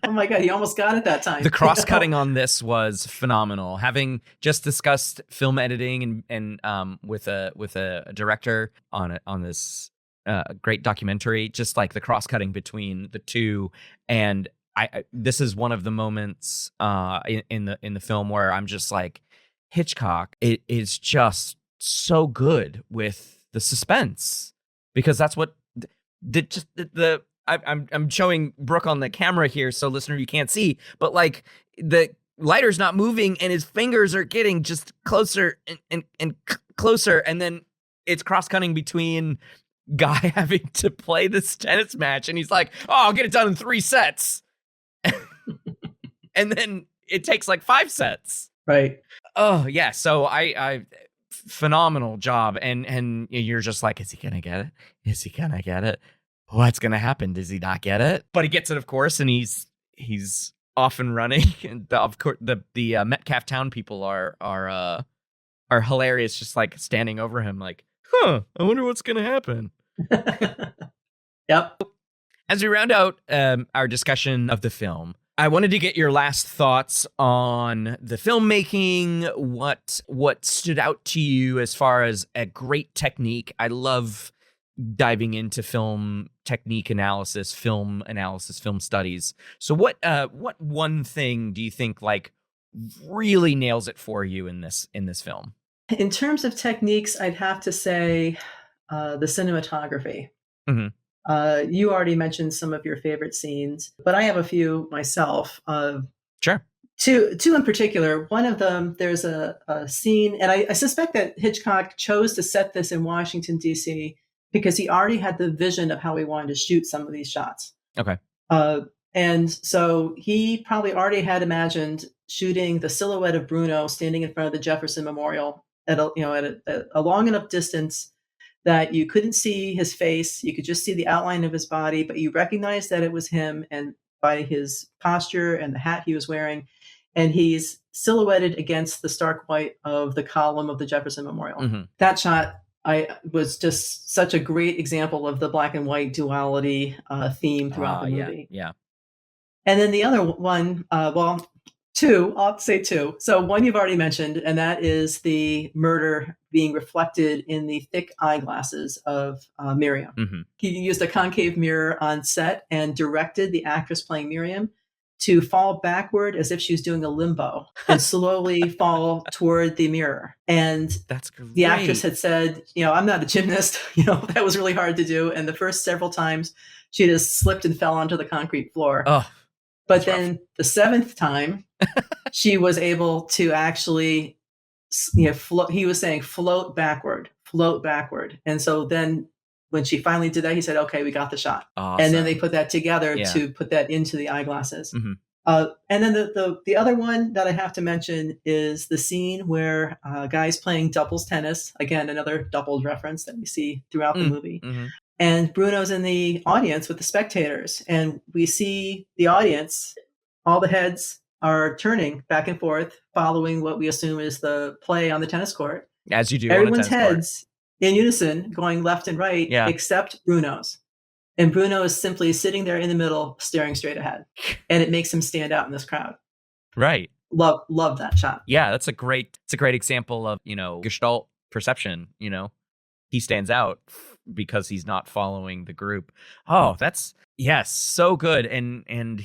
Oh my God, he almost got it that time. The cross-cutting on this was phenomenal. Having just discussed film editing and with a director on this great documentary, just the cross-cutting between the two, and this is one of the moments in the film where I'm just Hitchcock, it is just so good with the suspense, because that's what I'm showing Brooke on the camera here, so listener, you can't see, but lighter's not moving, and his fingers are getting just closer and closer, and then it's cross-cutting between Guy having to play this tennis match, and he's like, "Oh, I'll get it done in 3 sets," and then it takes like 5 sets. Right. Oh yeah. So I phenomenal job, and you're just like, is he gonna get it? Is he gonna get it? What's gonna happen? Does he not get it? But he gets it, of course, and he's off and running. And of course, the Metcalf Town people are hilarious, just like standing over him, like, I wonder what's gonna happen. Yep. As we round out our discussion of the film, I wanted to get your last thoughts on the filmmaking. What stood out to you as far as a great technique? I love diving into film technique analysis, film studies. So what one thing do you think like really nails it for you in this film? In terms of techniques, I'd have to say the cinematography. Mm-hmm. You already mentioned some of your favorite scenes, but I have a few myself. Sure. Two in particular. One of them, there's a scene, and I suspect that Hitchcock chose to set this in Washington, D.C., because he already had the vision of how he wanted to shoot some of these shots. Okay. And so he probably already had imagined shooting the silhouette of Bruno standing in front of the Jefferson Memorial at a long enough distance that you couldn't see his face. You could just see the outline of his body, but you recognized that it was him, and by his posture and the hat he was wearing. And he's silhouetted against the stark white of the column of the Jefferson Memorial. Mm-hmm. That shot was just such a great example of the black and white duality theme throughout the movie. Yeah. And then the other one, two, I'll have to say two. So one you've already mentioned, and that is the murder being reflected in the thick eyeglasses of Miriam. Mm-hmm. He used a concave mirror on set and directed the actress playing Miriam to fall backward as if she was doing a limbo and slowly fall toward the mirror. And that's great. The actress had said, I'm not a gymnast, that was really hard to do. And the first several times she just slipped and fell onto the concrete floor. Oh, but then rough. The 7th time she was able to actually, float. He was saying float backward. And so then when she finally did that, he said, okay, we got the shot. Awesome. And then they put that together to put that into the eyeglasses. Mm-hmm. And then the other one that I have to mention is the scene where Guy's playing doubles tennis. Again, another doubles reference that we see throughout the movie. Mm-hmm. And Bruno's in the audience with the spectators. And we see the audience, all the heads are turning back and forth, following what we assume is the play on the tennis court. As you do. Everyone's heads in unison, going left and right, except Bruno's. And Bruno is simply sitting there in the middle, staring straight ahead. And it makes him stand out in this crowd. Right. Love that shot. Yeah, it's a great example of, Gestalt perception, He stands out because he's not following the group. Oh, that's so good. And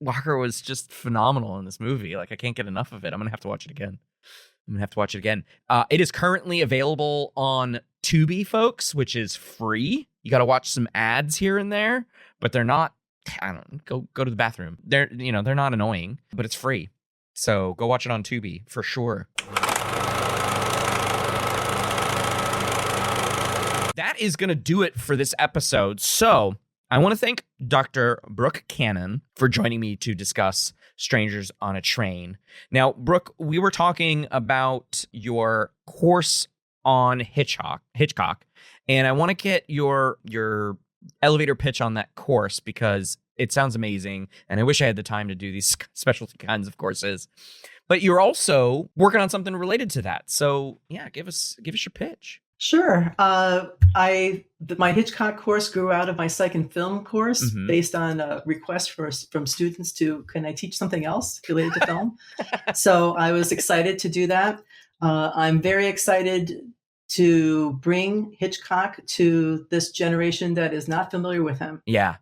Walker was just phenomenal in this movie. Like, I can't get enough of it. I'm going to have to watch it again. It is currently available on Tubi, folks, which is free. You got to watch some ads here and there, but they're not, go to the bathroom. They're not annoying, but it's free. So go watch it on Tubi for sure. That is going to do it for this episode. So I want to thank Dr. Brooke Cannon for joining me to discuss Strangers on a Train. Now, Brooke, we were talking about your course on Hitchcock, and I want to get your elevator pitch on that course because it sounds amazing, and I wish I had the time to do these specialty kinds of courses. But you're also working on something related to that. So, yeah, give us your pitch. Sure. My Hitchcock course grew out of my psych and film course based on a request from students to, can I teach something else related to film? So I was excited to do that. I'm very excited to bring Hitchcock to this generation that is not familiar with him. Yeah.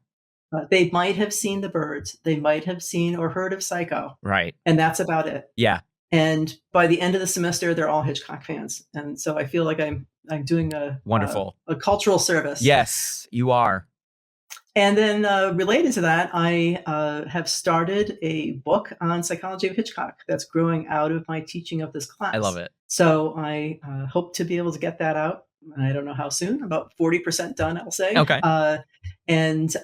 They might have seen The Birds. They might have seen or heard of Psycho. Right. And that's about it. Yeah. And by the end of the semester, they're all Hitchcock fans. And so I feel like I'm doing a wonderful a cultural service. Yes, you are. And then related to that, I have started a book on psychology of Hitchcock that's growing out of my teaching of this class. I love it. So I hope to be able to get that out. I don't know how soon, about 40% done, I'll say. Okay. And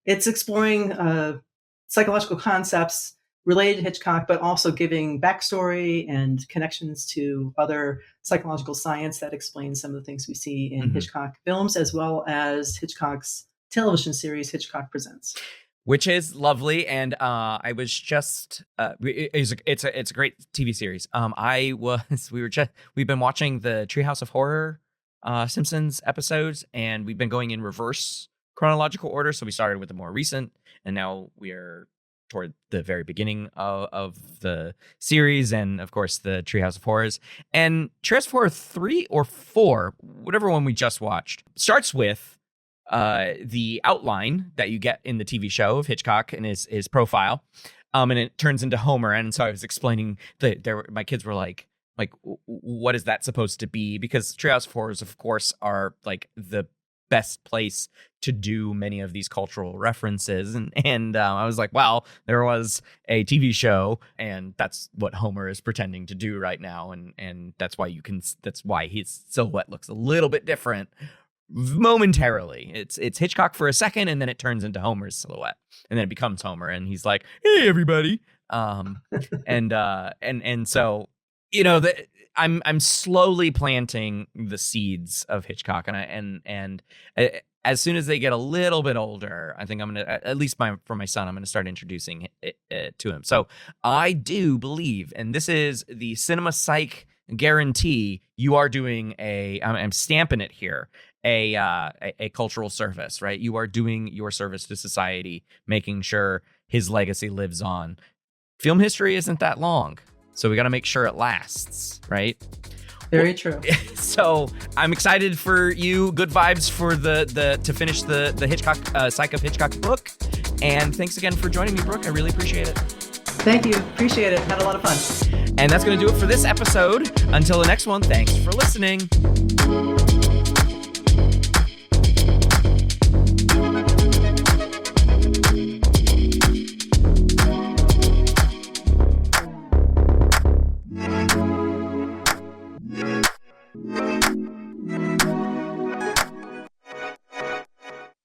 it's exploring psychological concepts related to Hitchcock, but also giving backstory and connections to other psychological science that explains some of the things we see in Hitchcock films, as well as Hitchcock's television series Hitchcock Presents, which is lovely. And I was just it's a great TV series. We've been watching the Treehouse of Horror Simpsons episodes, and we've been going in reverse chronological order. So we started with the more recent, and now we are toward the very beginning of the series, and of course the Treehouse of Horrors. And Treehouse of Horror 3 or 4, whatever one we just watched, starts with the outline that you get in the TV show of Hitchcock and his profile, and it turns into Homer. And so I was explaining my kids were like, what is that supposed to be? Because Treehouse of Horrors, of course, are like the best place to do many of these cultural references, and I was like, well, there was a TV show, and that's what Homer is pretending to do right now, and that's why his silhouette looks a little bit different momentarily. It's Hitchcock for a second, and then it turns into Homer's silhouette, and then it becomes Homer, and he's like, hey everybody, and so, you know, I'm slowly planting the seeds of Hitchcock, and as soon as they get a little bit older, I think I'm gonna, at least for my son, I'm gonna start introducing it to him. So I do believe, and this is the Cinema Psych guarantee, you are doing I'm stamping it here, a cultural service, right? You are doing your service to society, making sure his legacy lives on. Film history isn't that long, so we got to make sure it lasts, right? Very true. So I'm excited for you. Good vibes for to finish the Hitchcock Psych of Hitchcock book. And thanks again for joining me, Brooke. I really appreciate it. Thank you. Appreciate it. Had a lot of fun. And that's going to do it for this episode. Until the next one, thanks for listening.